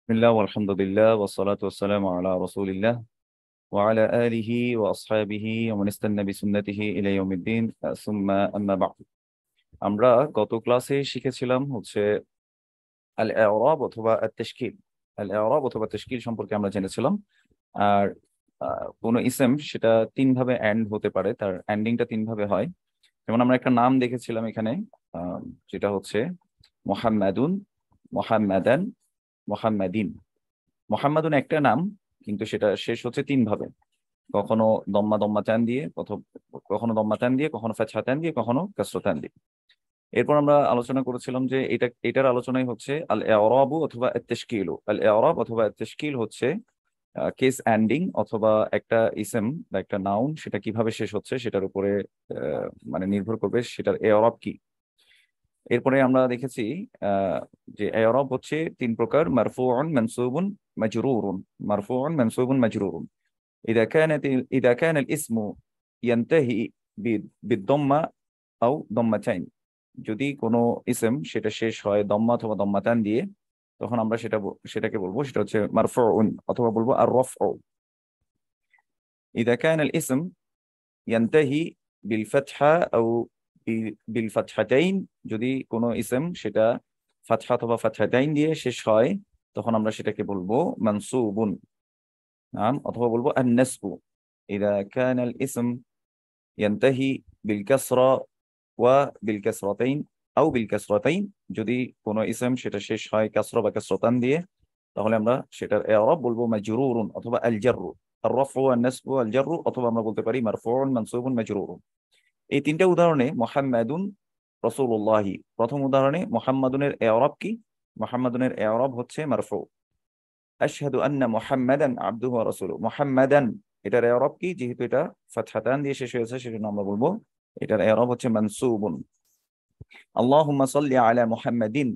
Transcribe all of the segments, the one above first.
بسم الله والحمد لله والصلاة والسلام على رسول الله وعلى آله وأصحابه ومن استنى بسنته إلى يوم الدين ثم أما بعد আমরা গত ক্লাসে শিখেছিলাম হচ্ছে আল ইরাব অথবা আত তাশকিল। আল ইরাব অথবা তাশকিল সম্পর্কে আমরা জেনেছিলাম। আর কোন ইসম সেটা তিন ভাবে এন্ড হতে পারে, তার এন্ডিংটা তিন ভাবে হয়। যেমন আমরা একটা নাম দেখেছিলাম এখানে, আহ, যেটা হচ্ছে মুহাম্মাদুন, মুহাম্মাদান, মুহাম্মাদিন। মোহাম্মদুন একটা নাম, কিন্তু সেটা শেষ হচ্ছে তিন ভাবে। কখনো দম্মা দম্মা টান দিয়ে, কখনো দম্মা টান দিয়ে, কখনো ফাতহা টান দিয়ে, কখনো কাসরা টান দিয়ে। এরপর আমরা আলোচনা করেছিলাম যে এটার আলোচনাই হচ্ছে আল ইরাবু অথবা আত তাশকিলু। আল ইরাব অথবা আত তাশকিল হচ্ছে কেস এন্ডিং অথবা একটা ইসম বা একটা নাউন সেটা কিভাবে শেষ হচ্ছে সেটার উপরে মানে নির্ভর করবে সেটার ইরাব কি। এরপরে আমরা দেখেছি আহ, যে ইরাব হচ্ছে তিন প্রকার: মারফুউন, মানসুবুন, মাজরুরুন। মারফুউন, মানসুবুন, মাজরুরুন। إذا كان الاسم ينتهي بالضمة أو ضمتين। যদি কোনো ইসম সেটা শেষ হয় দম্মা অথবা দম্মাতান দিয়ে, তখন আমরা সেটাকে বলবো সেটা হচ্ছে মারফুউন, অথবা বলবো আর রফউ। إذا كان الاسم ينتهي بالفتحة أو بالفتحتين। যদি কোনো ইসম সেটা ফাতহা অথবা ফাতহাতাইন দিয়ে শেষ হয়, তখন আমরা সেটাকে বলবো মানসুবুন। নাম অথবা বলবো আন-নাসবু। إذا كان الاسم ينتهي بالكسرة وبالكسرتين أو بالكسرتين। যদি কোনো ইসম সেটা শেষ হয় কাসরা বা কাসরাতান দিয়ে, তাহলে আমরা সেটার ইরাব বলবো মাজরুরুন অথবা আল জাররু। আর রফউ, আন নাসবু, আল জাররু, অথবা আমরা বলতে পারি মারফুউন, মানসুবুন, মাজরুরুন। এই তিনটা উদাহরণে মুহাম্মাদুন রাসূলুল্লাহি, প্রথম উদাহরণে মুহাম্মাদুনের ইরাব কি? মুহাম্মাদুনের ইরাব হচ্ছে মারফু। আশহাদু আন্না মুহাম্মাদান আবদুহু ওয়া রাসূলুহু। মুহাম্মাদান, এটার ইরাব কি? যেহেতু এটা ফাতহাতান দিয়ে শেষ হয়েছে, সেজন্য আমরা বলবো এটার ইরাব হচ্ছে মানসুবুন। আল্লাহুম্মা সাল্লি আলা মুহাম্মাদিন,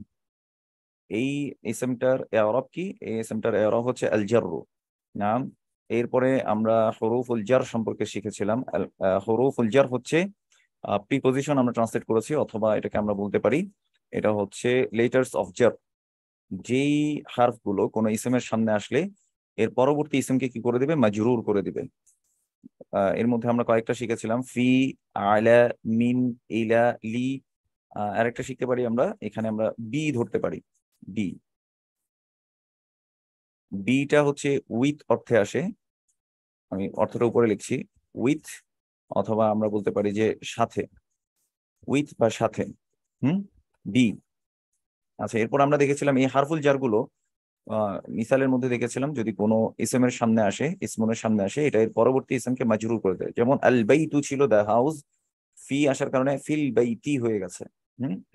এই ইসমটার ইরাব কি? এই ইসমটার ইরাব হচ্ছে আল জাররু। নাম। এরপরে আমরা হুরুফুল জার সম্পর্কে শিখেছিলাম। হুরুফুল জার হচ্ছে প্রিপজিশন আমরা ট্রান্সলেট করেছি, অথবা এটাকে আমরা বলতে পারি এটা হচ্ছে লেটার্স অফ জার। যেই হারফগুলো কোনো ইসমের সামনে আসলে এর পরবর্তী ইসমকে কি করে দিবে? মাজরুর করে দিবে। এর মধ্যে আমরা কয়েকটা শিখেছিলাম: ফি, আলা, মিন, ইলা, লি। আরেকটা শিখতে পারি আমরা, এখানে আমরা বি ধরতে পারি। বি, বিটা হচ্ছে উইথ অর্থে আসে। আমি অর্থটা উপরে লিখছি, উইথ, অথবা আমরা বলতে পারি যে সাথে, উইথ বা সাথে। হুম, বি। আচ্ছা, এরপর আমরা দেখেছিলাম এই হারফুল জারগুলো মিসালের মধ্যে দেখেছিলাম যদি কোনো ইসমের সামনে আসে, ইসমনের সামনে আসে, এটা এর পরবর্তী ইসমকে মাজরুর করে দেয়। যেমন আল বাইতু ছিল দ্য হাউস, ফি আসার কারণে ফিল বাইতি হয়ে গেছে।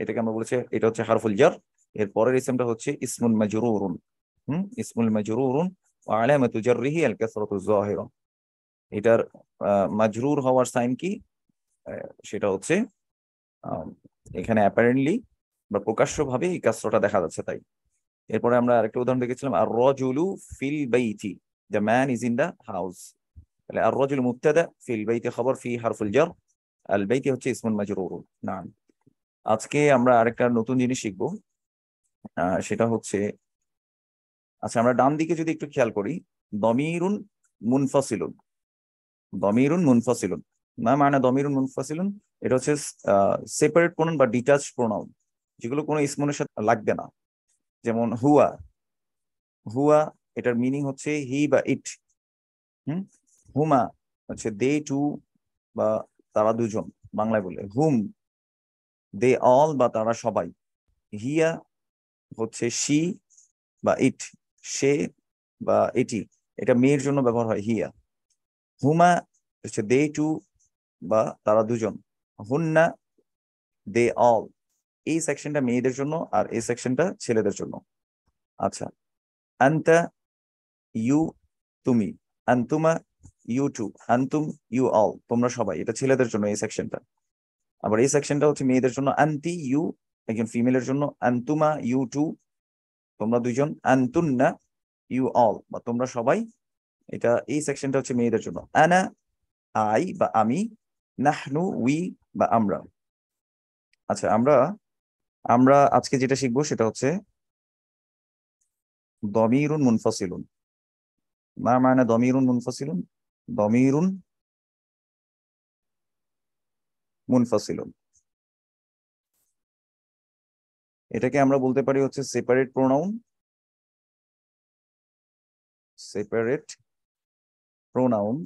এটাকে আমরা বলেছি এটা হচ্ছে হারফুল জার। এর পরের ইসমটা হচ্ছে ইসমুল মাজরুরুন। ইসমুল মাজরুরুন ওয়া আলামাতু জাররিহি আল কাসরাতু যাহিরা। এটার মাজরুর হওয়ার সাইন কি? সেটা হচ্ছে আহ, এখানে অ্যাপারেন্টলি বা প্রকাশ্যভাবে এই কাসরাটা দেখা যাচ্ছে, তাই। এরপরে আমরা আরেকটা উদাহরণ দেখেছিলাম, আর রজুলু ফিল বাইতি, the man is in the house. তাহলে আর রজুল মুবতাদা, ফিল বাইতি খবর, ফি হারফুল জার, আল বাইতি হচ্ছে ইসমুল মাজরুর। না, আজকে আমরা আরেকটা নতুন জিনিস শিখবো। সেটা হচ্ছে, আচ্ছা আমরা ডান দিকে যদি একটু খেয়াল করি, দমিরুন মুনফাসিলুন। দমিরুন মুনফাসিলুন, না মানে দমিরুন মুনফাসিলুন, এটা হচ্ছে সেপারেট প্রোনাউন বা ডিটাচ প্রোনাউন, যেগুলো কোনো ইসমনের সাথে লাগবে না। যেমন হুয়া, হুয়া এটার মিনিং হচ্ছে হি বা ইট। হুম, হুমা হচ্ছে দে টু বা তারা দুজন, বাংলায় বলে হুম, দে অল বা তারা সবাই। হিয়া হচ্ছে শি বা ইট, সে বা এটি, এটা মেয়ের জন্য ব্যবহার হয় হিয়া। হুমা হচ্ছে দে টু বা তারা দুজন। হুন্না, দে অল। এই সেকশনটা মেয়েদের জন্য আর এই সেকশনটা ছেলেদের জন্য। আচ্ছা, আন্তা, ইউ, তুমি। আন্তুমা, ইউ টু। আন্তুম, ইউ অল, তোমরা সবাই, এটা ছেলেদের জন্য এই সেকশনটা। আবার এই সেকশনটা হচ্ছে মেয়েদের জন্য, আন্তি, ইউ, একজন ফিমেলের জন্য। আন্তুমা, ইউ টু, তোমরা দুইজন। আন্তুন্না, ইউ অল বা তোমরা সবাই, এটা এই সেকশনটা হচ্ছে মেয়েদের জন্য। আনা, আই বা আমি। নাহনু, উই বা আমরা। আচ্ছা, আমরা আমরা আজকে যেটা শিখবো সেটা হচ্ছে দমিরুন মুনফাসিলুন। মা মানা দমিরুন মুনফাসিলুন? দমিরুন মুনফাসিলুন, এটাকে আমরা বলতে পারি হচ্ছে সেপারেট প্রোনাউন, সেপারেট প্রোনাউন,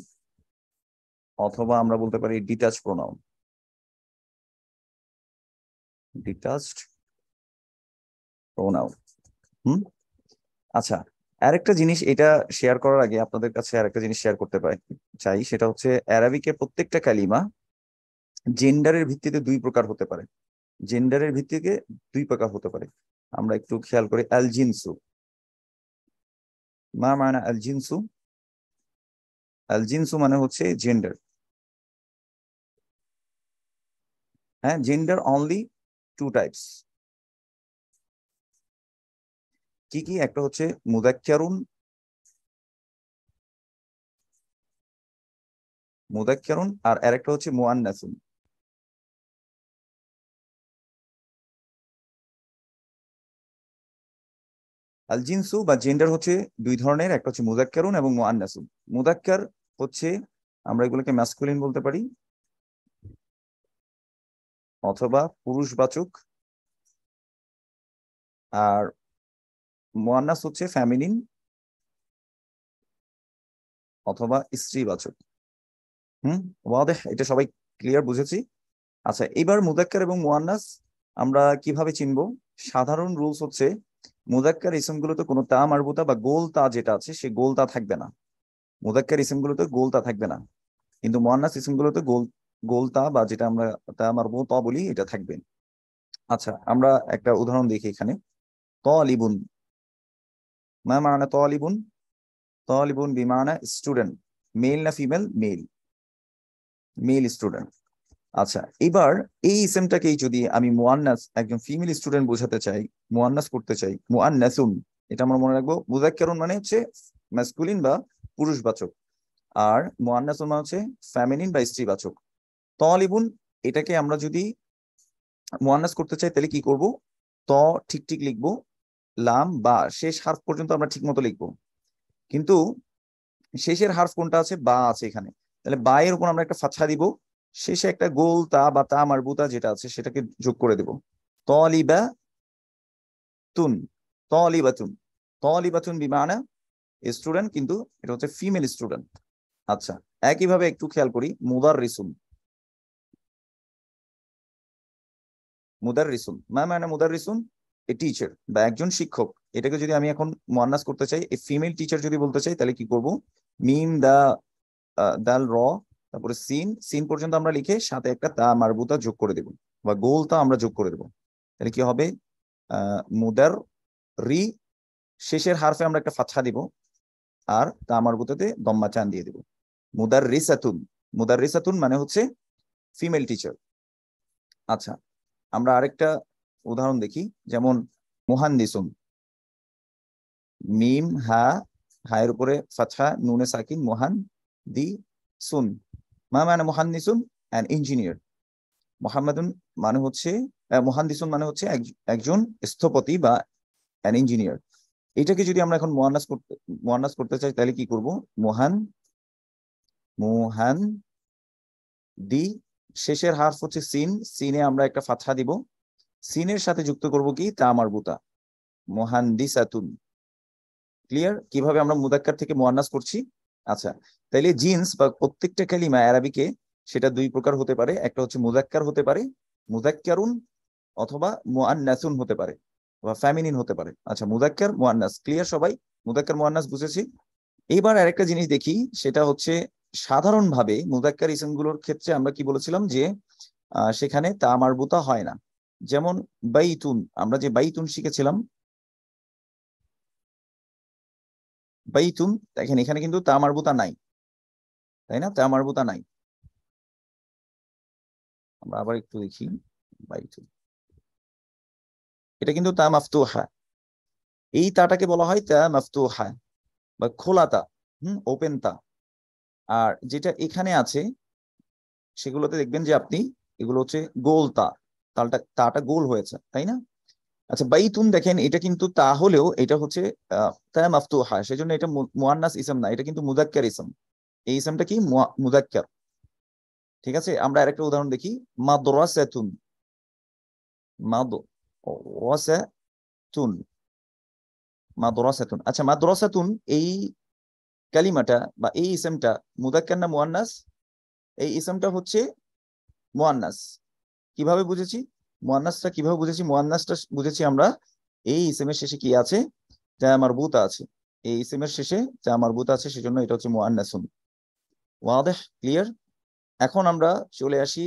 অথবা আমরা বলতে পারি ডিটাচ প্রোনাউন, ডিটাচড প্রোনাউন। আচ্ছা, আরেকটা জিনিস এটা শেয়ার করার আগে আপনাদের কাছে আরেকটা জিনিস শেয়ার করতে চাই, সেটা হচ্ছে অ্যারাবিকের প্রত্যেকটা কালিমা জেন্ডারের ভিত্তিতে দুই প্রকার হতে পারে। জেন্ডারের ভিত্তিতে দুই প্রকার হতে পারে। আমরা একটু খেয়াল করি। আল জিনসু, মা মানা আল জিনসু? আল জিনসু মানে হচ্ছে জেন্ডার। হ্যাঁ, জেন্ডার অনলি টু টাইপস। কি কি? একটা হচ্ছে মুদাক্কারুন, মুদাক্কারুন, আর আরেকটা হচ্ছে মুআন্নাসুন। আল জিনসু বা জেন্ডার হচ্ছে দুই ধরনের, একটা হচ্ছে মুদাক্কারুন এবং মুআন্নাসুন। মুদাক্কার হচ্ছে আমরা এগুলোকে ম্যাসকুলিন বলতে পারি অথবা পুরুষবাচক, আর মুআন্নাস হচ্ছে ফ্যামিনিন অথবা স্ত্রীবাচক। ওয়াদেহ, এটা সবাই ক্লিয়ার, বুঝেছি। আচ্ছা, এবার মুদাক্কার এবং মুআন্নাস আমরা কিভাবে চিনবো? সাধারণ রুলস হচ্ছে মুদাক্কার ইসমগুলোতে কোনো তা মারবুতা বা গোল তা যেটা আছে সে গোল তা থাকবে না। মুদাক্কার ইসমগুলোতে গোল তা থাকবে না, কিন্তু মুআন্নাস ইসমগুলোতে গোল তা বা যেটা আমরা তা মারবুতা বলি এটা থাকবে। আচ্ছা, আমরা একটা উদাহরণ দেখি এখানে। তালিবুন, মা মানা তালিবুন? তালিবুন বিমানা স্টুডেন্ট। মেল না ফিমেল? Male, male student. আচ্ছা, এবার এই ইসেমটাকেই যদি আমি মুআন্নাস, একজন ফিমেল স্টুডেন্ট বোঝাতে চাই, মুআন্নাস করতে চাই, মুআন্নাসুন, এটা আমরা মনে রাখবো। মুযাক্কারুন মানে হচ্ছে ম্যাসকুলিন বা পুরুষবাচক, আর মুআন্নাসুন মানে হচ্ছে ফেমিনিন বা স্ত্রীবাচক। তালিবুন, এটাকে আমরা যদি মুআন্নাস করতে চাই তাহলে কি করব? ত ঠিক ঠিক লিখবো, লাম বা শেষ হার্ফ পর্যন্ত আমরা ঠিক মতো লিখবো, কিন্তু শেষের হার্ফ কোনটা আছে? বা আছে এখানে, তাহলে বা এর উপর আমরা একটা ফাতহা দিব, শেষে একটা গোল তা বা তা মারবুতা যেটা আছে সেটাকে যোগ করে দেব। তলিবা তুন, তলিবাতুন, তলিবাতুন বিমানা স্টুডেন্ট, কিন্তু এটা হচ্ছে ফিমেল স্টুডেন্ট। আচ্ছা, একইভাবে একটু খেয়াল করি। মুদাররিসুন, মুদাররিসুন মা মানে মুদাররিসুন এ টিচার বা একজন শিক্ষক। এটাকে যদি আমি এখন মুআন্নাস করতে চাই, এই ফিমেল টিচার যদি বলতে চাই, তাহলে কি করব? মিম দা দাল র, তারপরে সিন, সিন পর্যন্ত আমরা লিখে সাথে একটা তা মারবুতা যোগ করে দেব বা গোল তা আমরা যোগ করে দেব। তাহলে কি হবে? মুদার রি, শেষের হারফে আমরা একটা ফাতহা দিব, আর তা মারবুতাতে দম্মা চান দিয়ে দেব। মুদার রিসাতুন, মুদার রিসাতুন মানে হচ্ছে ফিমেল টিচার। আচ্ছা, আমরা আরেকটা উদাহরণ দেখি, যেমন মুহান্দিসুন, মিম হা, হায়ের উপরে ফাতহা, নুনে সাকিন, মুহান দি সুন। মা মানে মুহান্দিসুন, অ্যান ইঞ্জিনিয়ার। মোহাম্মদুন মানে হচ্ছে মুহান্দিসুন মানে হচ্ছে একজন স্থপতি বা অ্যান ইঞ্জিনিয়ার। এটাকে যদি আমরা এখন মুয়ান্নাস করতে চাই, তাহলে কি করব? মুহান, মুহান দি, শেষের হারফ হচ্ছে সিন, সিনে আমরা একটা ফাতহা দিব, সিনের সাথে যুক্ত করব কি? তা মারবুতা, মুহান্দিসাতুন। ক্লিয়ার কিভাবে আমরা মুদাক্কার থেকে মুয়ান্নাস করছি? আচ্ছা, তাইলে জিন্স বা প্রত্যেকটা কালিমা আরবিকে সেটা দুই প্রকার হতে পারে। একটা হচ্ছে মুদাক্কার হতে পারে, মুদাক্কারুন, অথবা মুআন্নাসুন হতে পারে, বা ফেমিনিন হতে পারে। আচ্ছা, মুদাক্কার মুআন্নাস ক্লিয়ার সবাই? মুদাক্কার মুআন্নাস বুঝেছি। এইবার আরেকটা জিনিস দেখি, সেটা হচ্ছে সাধারণভাবে মুদাক্কার ইসমগুলোর ক্ষেত্রে আমরা কি বলেছিলাম যে সেখানে তা মারবুতা হয় না। যেমন বাইতুন, আমরা যে বাইতুন শিখেছিলাম, বাইতুন, দেখেন এখানে কিন্তু তা মারবুতা নাই, তাই না? তা মারবুতা নাই। আমরা আবার একটু দেখি, বাইতুন, এটা কিন্তু তা মাফতুহা। এই তাটাকে বলা হয় তা মাফতুহা বা খোলা তা, ওপেন তা। আর যেটা এখানে আছে সেগুলোতে দেখবেন যে আপনি, এগুলো হচ্ছে গোল তা, তাটা গোল হয়েছে, তাই না? আচ্ছা বাইতুন দেখেন এটা কিন্তু তা হলেও এটা হচ্ছে তা মাফতুহা, সেজন্য এটা মুয়ান্নাস ইসম না, এটা কিন্তু মুযাক্কার ইসম। এই ইসমটা কি মুযাক্কার। ঠিক আছে, আমরা আরেকটা উদাহরণ দেখি। মাদ্রাসাতুন, মাদ্রাসাতুন, মাদ্রাসাতুন। আচ্ছা মাদ্রাসাতুন এই কালিমাটা বা এই ইসমটা মুযাক্কার না মুয়ান্নাস? এই ইসমটা হচ্ছে মুয়ান্নাস। কিভাবে বুঝেছি মুয়ান্নাসটা? কিভাবে বুঝেছি মুয়ান্নাসটা? বুঝেছি আমরা এই ইসমের শেষে কি আছে, তা মারবুতা আছে। এই ইসমের শেষে তা মারবুতা আছে, সেজন্য এটা হচ্ছে মুয়ান্নাসুন। ওয়াদেহ, ক্লিয়ার? এখন আমরা চলে আসি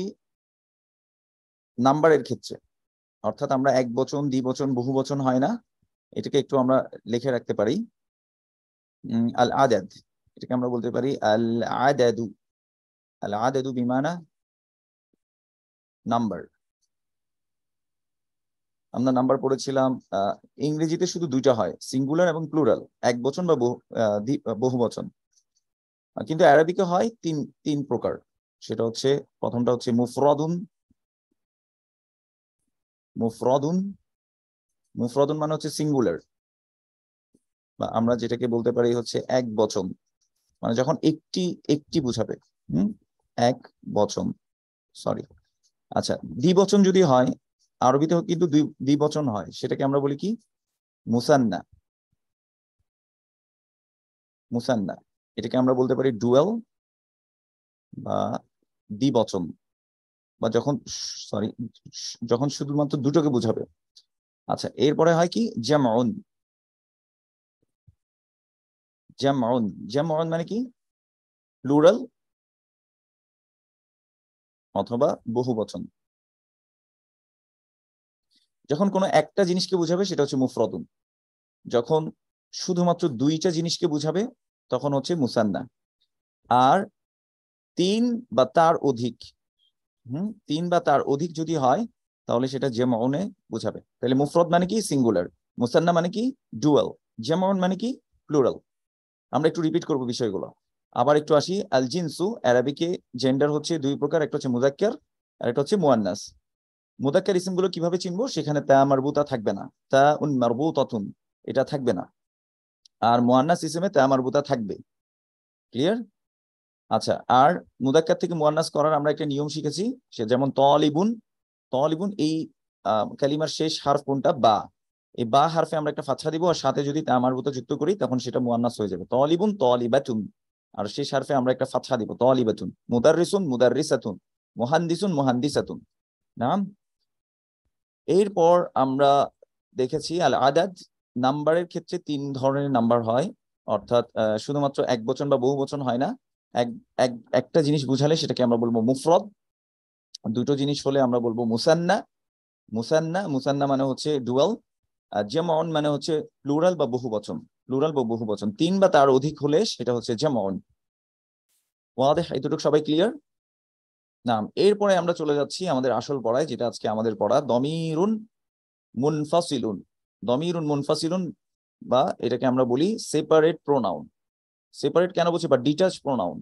নাম্বারের ক্ষেত্রে। অর্থাৎ আমরা এক বচন, দ্বিবচন, বহু বচন হয় না, এটাকে একটু আমরা লিখে রাখতে পারি। আল আদাদ, এটাকে আমরা বলতে পারি আল আদাদু। আল আদাদু বিমানা নাম্বার। আমরা নাম্বার পড়েছিলাম, ইংরেজিতে শুধু দুইটা হয়, সিঙ্গুলার এবং প্লুরাল, এক বচন বা বহু বচন। কিন্তু আরবিকে হয় তিন তিন প্রকার। সেটা হচ্ছে, প্রথমটা হচ্ছে মুফরাদুন। মুফরাদুন, মুফরাদুন মানে হচ্ছে সিঙ্গুলার, বা আমরা যেটাকে বলতে পারি হচ্ছে এক বচন, মানে যখন একটি একটি বুঝাবে। হুম, এক বচন, সরি। আচ্ছা দ্বিবচন যদি হয়, আরবিতেও কিন্তু দ্বিবচন হয়, সেটাকে আমরা বলি কি? মুসান্না। মুসান্না, এটাকে আমরা বলতে পারি ডুয়াল বা দ্বিবচন, বা যখন, সরি, যখন শুধুমাত্র দুটোকে বুঝাবে। আচ্ছা এরপরে হয় কি? জামউন। জামউন, জামউন মানে কি? প্লুরাল অথবা বহু বচন। যখন কোনো একটা জিনিসকে বুঝাবে সেটা হচ্ছে মুফরাদুন। যখন শুধুমাত্র দুইটা জিনিসকে বুঝাবে তখন হচ্ছে মুসান্না। আর তিন বা তার অধিক, তিন বা তার অধিক যদি হয় তাহলে সেটা জামউনে বুঝাবে। তাহলে মুফরদ মানে কি? সিঙ্গুলার। মুসান্না মানে কি? ডুয়াল। জামউন মানে কি? প্লুরাল। আমরা একটু রিপিট করব বিষয়গুলো। আবার একটু আসি। আল জিনসু, আরবিকে জেন্ডার হচ্ছে দুই প্রকার, একটা হচ্ছে মুযাক্কার আর একটা হচ্ছে মুয়ান্নাস। মুযাক্কার ইসমগুলো কিভাবে চিনবো? সেখানে তা মারবুতা থাকবে না, তা উন মারবুতাতুন এটা থাকবে না। আর মুয়ান্নাস ইসমে তা মারবুতা থাকবে। ক্লিয়ার? আচ্ছা, আর মুযাক্কার থেকে মুয়ান্নাস করার আমরা একটা নিয়ম শিখেছি। সে যেমন তালিবুন, তালিবুন এই কালিমার শেষ হারফ কোনটা? বা। এই বা হারফে আমরা একটা ফাতহা দিব, আর সাথে যদি তা মারবুতা যুক্ত করি তখন সেটা মুয়ান্নাস হয়ে যাবে। তালিবুন তালিবাতুন, আর শেষ হারফে আমরা একটা ফাতহা দিব, তালিবাতুন। মুদাররিসুন মুদাররিসাতুন, মুহান্দিসুন মুহান্দিসাতুন। নাম। এরপর আমরা দেখেছি আল আদাদ। নাম্বারের ক্ষেত্রে তিন ধরনের নাম্বার হয়, অর্থাৎ শুধুমাত্র এক বচন বা বহু বচন হয় না। এক একটা জিনিস বুঝালে সেটাকে আমরা বলবো মুফরদ, দুটো জিনিস হলে আমরা বলবো মুসান্না। মুসান্না, মুসান্না মানে হচ্ছে ডুয়াল। আর জামউন মানে হচ্ছে প্লুরাল বা বহু বচন। প্লুরাল বা বহু বচন তিন বা তার অধিক হলে সেটা হচ্ছে জামউন। ওয়াদেহ, এতটুকু সবাই ক্লিয়ার? নাম। এরপরে আমরা চলে যাচ্ছি আমাদের আসল পড়ায়, যেটা আজকে আমাদের পড়া দমিরুন মুনফাসিলুন। দমিরুন মুনফাসিলুন, বা এটাকে আমরা বলি সেপারেট প্রোনাউন। সেপারেট কেন বলছি? বা ডিটাচ প্রোনাউন।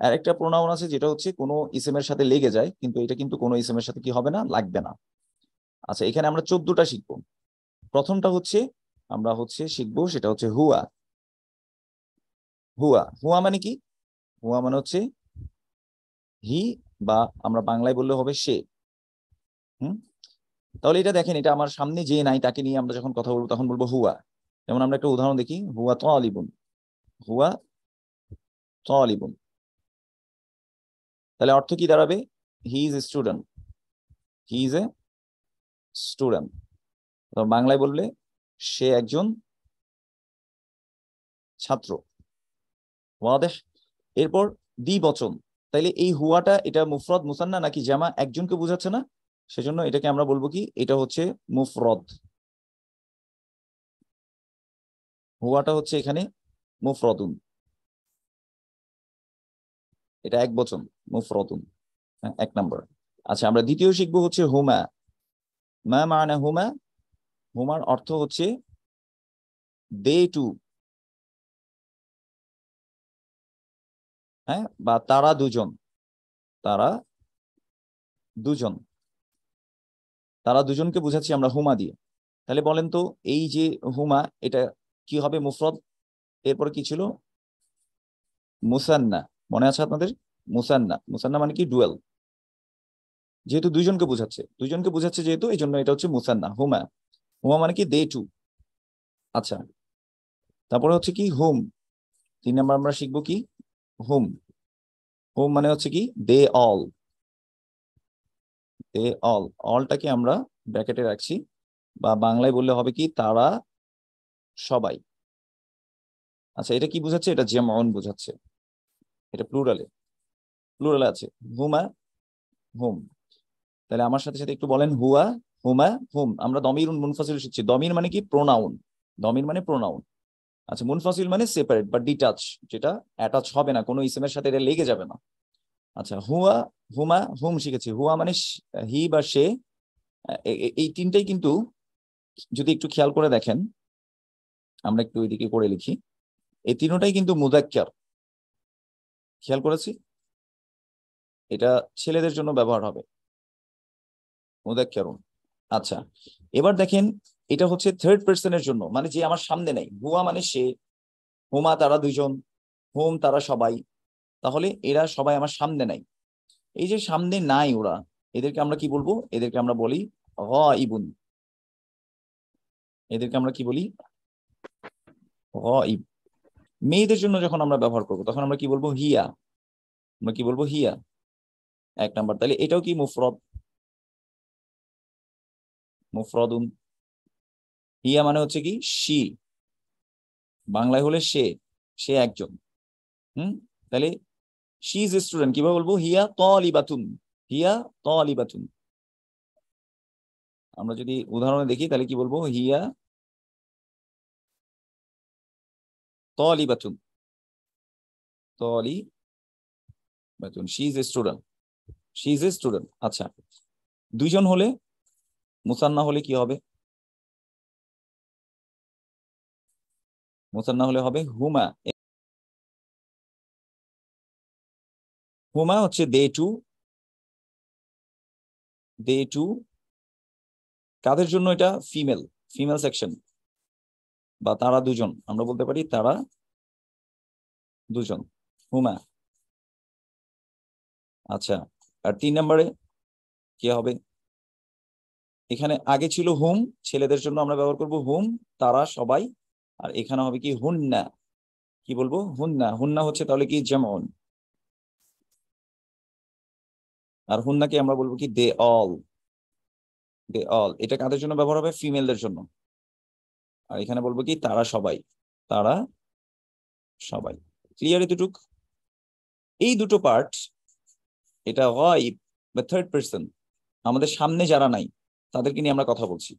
আর একটা প্রোনাউন আছে যেটা হচ্ছে কোনো ইসেমের সাথে লেগে যায়, কিন্তু এটা কিন্তু কোনো ইসেমের সাথে কি হবে না? লাগবে না। আচ্ছা এখানে আমরা 14টা শিখবো। প্রথমটা হচ্ছে আমরা শিখবো, সেটা হচ্ছে হুয়া। হুয়া, হুয়া মানে কি? হুয়া মানে হচ্ছে হি, বা আমরা বাংলায় বললে হবে সে। হুম, তাহলে এটা দেখেন, এটা আমার সামনে যে নাই তাকে নিয়ে আমরা যখন কথা বলবো তখন বলবো হুয়া। যেমন আমরা একটা উদাহরণ দেখি, হুয়া তালিবুন। হুয়া তালিবুন, তাহলে অর্থ কি দাঁড়াবে? He is a student. He is a student. বাংলায় বললে সে একজন ছাত্র। ওয়াদেহ। এরপর দ্বিবচন, তাইলে এই হুয়াটা এটা মুফরদ মুসান্না নাকি জামা? একজনকে বোঝাচ্ছে না, সেজন্য এটাকে আমরা বলবো কি? এটা হচ্ছে মুফরদ। হুয়াটা হচ্ছে এখানে মুফরদুন, এটা এক বচন, মুফরদুন। এক নম্বর। আচ্ছা আমরা দ্বিতীয় শিখবো হচ্ছে হুমা। মা মানে হুমা। হুমার অর্থ হচ্ছে দে টু, হ্যাঁ, বা তারা দুজন। তারা দুজন, তারা দুজনকে বুঝাচ্ছি আমরা হুমা দিয়ে। তাহলে বলেন তো এই যে হুমা এটা কি হবে মুফরদ, এরপরে কি ছিল মুসান্না, মনে আছে আপনাদের? মুসান্না, মুসান্না মানে কি ডুয়েল, যেহেতু দুইজনকে বোঝাচ্ছে যেহেতু এই জন্য এটা হচ্ছে মুসান্না হুমা। হুমা মানে কি দে টু। আচ্ছা, তারপরে হচ্ছে কি হুম, 3 নাম্বার আমরা শিখবো কি হুম। হুম মানে হচ্ছে কি দে অল, দে অল, অলটাকে আমরা ব্র্যাকেটে রাখছি, বা বাংলায় বললে হবে কি তারা সবাই। আচ্ছা, এটা কি বোঝাচ্ছে? এটা যেমন বোঝাচ্ছে, এটা প্লুরালে, প্লুরালে আছে হুমা হুম। তাহলে আমার সাথে সাথে একটু বলেন হুয়া হুমা হুম। আমরা দমির মুনফাসিল শিখছি। দমির মানে কি প্রোনাউন, দমির মানে প্রোনাউন। আচ্ছা, মুনফাসিল মানে সেপারেট বা ডিটাচ, যেটা অ্যাটাচ হবে না, কোনো ইসমের সাথে এটা লেগে যাবে না। আচ্ছা, হুয়া হুমা হুম শিখেছি। হুয়া মানে হি বা সে। এই তিনটাই কিন্তু যদি একটু খেয়াল করে দেখেন, আমরা একটু ওইদিকে করে লিখি, এই তিনটাই কিন্তু মুযাক্কার। খেয়াল করেছি, এটা ছেলেদের জন্য ব্যবহার হবে, মুযাক্কারুন। আচ্ছা, এবার দেখেন, এটা হচ্ছে থার্ড পার্সনের জন্য, মানে যে আমার সামনে নেই। হুয়া মানে সে, হুমা তারা দুইজন, হুম তারা সবাই। তাহলে এরা সবাই আমার সামনে নাই। এই যে সামনে নাই ওরা, এদেরকে আমরা কি বলবো? এদেরকে আমরা বলি গায়িবুন। এদেরকে আমরা কি বলি? গায়িব। মেয়েদের জন্য যখন আমরা ব্যবহার করবো তখন আমরা কি বলবো? হিয়া। আমরা কি বলবো? হিয়া। 1 নাম্বার। তাহলে এটাও কি মুফরদ? মুফরদুন। হিয়া মানে হচ্ছে কি সি, বাংলায় হলে সে, সে একজন। হুম। তাহলে শি ইজ এ স্টুডেন্ট, কিভাবে বলবো? হিয়া তালিবাতুন, হিয়া তালিবাতুন। আমরা যদি উদাহরণে দেখি তাহলে কি বলবো? হিয়া তালিবাতুন, তালিবাতুন, she is a student, she is a student. আচ্ছা, দুইজন হলে, মুসান্না হলে কি হবে? মুসান্না হলে হবে হুমা। হুমা হচ্ছে দে টু, দে টু কাদের জন্য? এটা ফিমেল, ফিমেল সেকশন, বা তারা দুজন, আমরা বলতে পারি তারা দুজন, হুমা। আচ্ছা, আর 3 নাম্বারে কি হবে? এখানে আগে ছিল হুম, ছেলেদের জন্য আমরা ব্যবহার করব হুম, তারা সবাই। আর এখানে হবে কি হুন্না, কি বলবো? হুন্না। হুন্না হচ্ছে তাহলে কি যেমন, আর হুন্নাকে আমরা বলবো কি দে অল, দে অল। এটা কাদের জন্য ব্যবহার হবে? ফিমেলদের জন্য। আর এখানে বলবো কি তারা সবাই, তারা সবাই। ক্লিয়ার এতটুক? এই দুটো পার্ট, এটা গায়ব বা থার্ড পার্সন, আমাদের সামনে যারা নাই তাদেরকে নিয়ে আমরা কথা বলছি।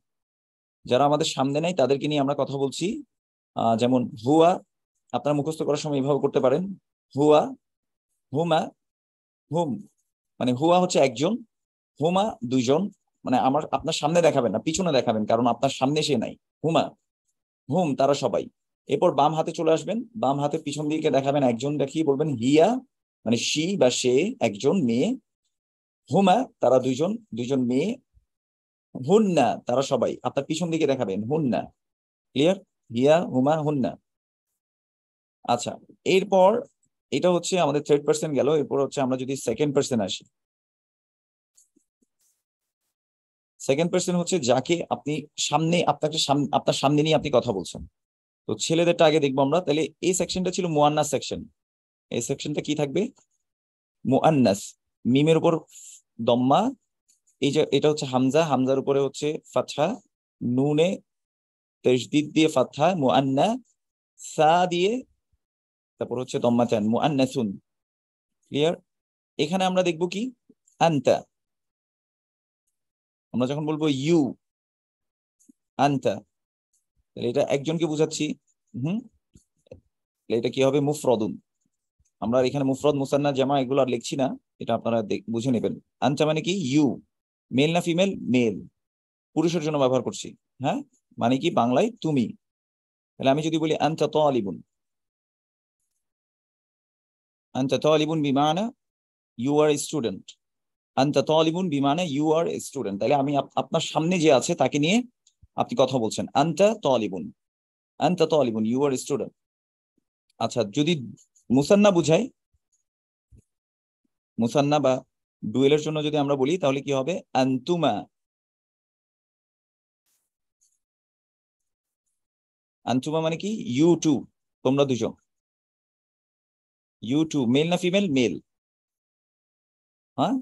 যারা আমাদের সামনে নাই তাদেরকে নিয়ে আমরা কথা বলছি। যেমন হুয়া, আপনারা মুখস্থ করার সময় এইভাবে করতে পারেন। হুয়া হুমা হুম, মানে হুয়া হচ্ছে একজন, হুমা দুইজন। মানে আমার আপনার সামনে দেখাবেন না, পিছনে দেখাবেন, কারণ আপনার সামনে সে নাই। হুমা হুম তারা সবাই। এরপর বাম হাতে চলে আসবেন, বাম হাতে পিছন দিকে দেখাবেন, একজন দেখিয়ে বলবেন হিয়া, মানে সি বা সে একজন মেয়ে। হুমা তারা দুইজন, দুইজন মেয়ে। হুন্না তারা সবাই, আপনার পিছন দিকে দেখাবেন হুন্না। ক্লিয়ার? হিয়া হুমা হুন্না। আচ্ছা, এরপর এটা হচ্ছে আমাদের থার্ড পার্সন গেল। এরপর হচ্ছে আমরা যদি সেকেন্ড পার্সন আসি, সেকেন্ড পার্সন হচ্ছে যাকে আপনি সামনে, আপনাকে আপনার সামনে নিয়ে আপনি কথা বলছেন। তো ছেলেদেরটা আগে দেখবো আমরা। তাহলে এই সেকশনটা ছিল মুয়ান্নাস সেকশন। এই সেকশনটা কি থাকবে? মুআন্নাস। মিমের উপর দম্মা, এই যে এটা হচ্ছে হামজা, হামজার উপরে হচ্ছে ফাতহা, নুনে তাসদীদ দিয়ে ফাতহা মুআন্না, সা দিয়ে তারপর হচ্ছে দম্মাতান মুআন্নাসুন। ক্লিয়ার? এখানে আমরা দেখবো কি আনতা, আমরা যখন বলবো ইউ আনতা, তাহলে এটা একজনকে বুঝাচ্ছি। হুম, এটা কি হবে? মুফরদুন। আমরা এখানে মুফরদ মুসান্না জামা এগুলো আর লিখছি না, এটা আপনারা বুঝে নেবেন। আনতা মানে কি ইউ, মেল না ফিমেল? মেল, পুরুষের জন্য ব্যবহার করছি। হ্যাঁ, মানে কি বাংলায় তুমি। তাহলে আমি যদি বলি আনতা তালিবুন, আনতা তালিবুন বিমানা ইউ আর স্টুডেন্ট, আনতা তালিবুন বিমানা ইউ আর স্টুডেন্ট। তাহলে আমি আপনার সামনে যে আছে তাকে নিয়ে আপনি কথা বলছেন, আনতা তালিবুন, আনতা তালিবুন, ইউ আর স্টুডেন্ট। আচ্ছা, যদি মুসান্না বুঝাই, মুসান্না বা ডুয়েলের জন্য যদি আমরা বলি তাহলে কি হবে? আনতুমা, আনতুমা মানে কি? ইউ টু, তোমরা দুজন। ইউ টু মেল না ফিমেল? মেল। হ্যাঁ,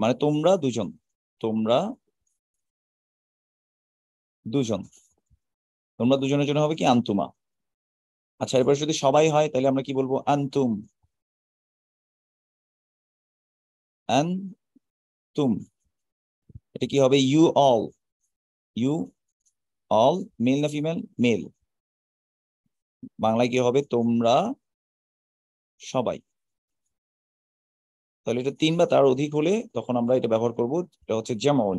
মানে তোমরা দুজন, তোমরা দুজন, তোমরা দুজনের জন্য হবে কি? আনতুমা। আচ্ছা, এবার যদি সবাই হয় তাহলে আমরা কি বলবো? আনতুম, আনতুম। এটা কি হবে? You all, you all male না ফিমেল? মেল। বাংলায় কি হবে? তোমরা সবাই। তাহলে এটা 3 বা তার অধিক হলে তখন আমরা এটা ব্যবহার করব, এটা হচ্ছে যেমন।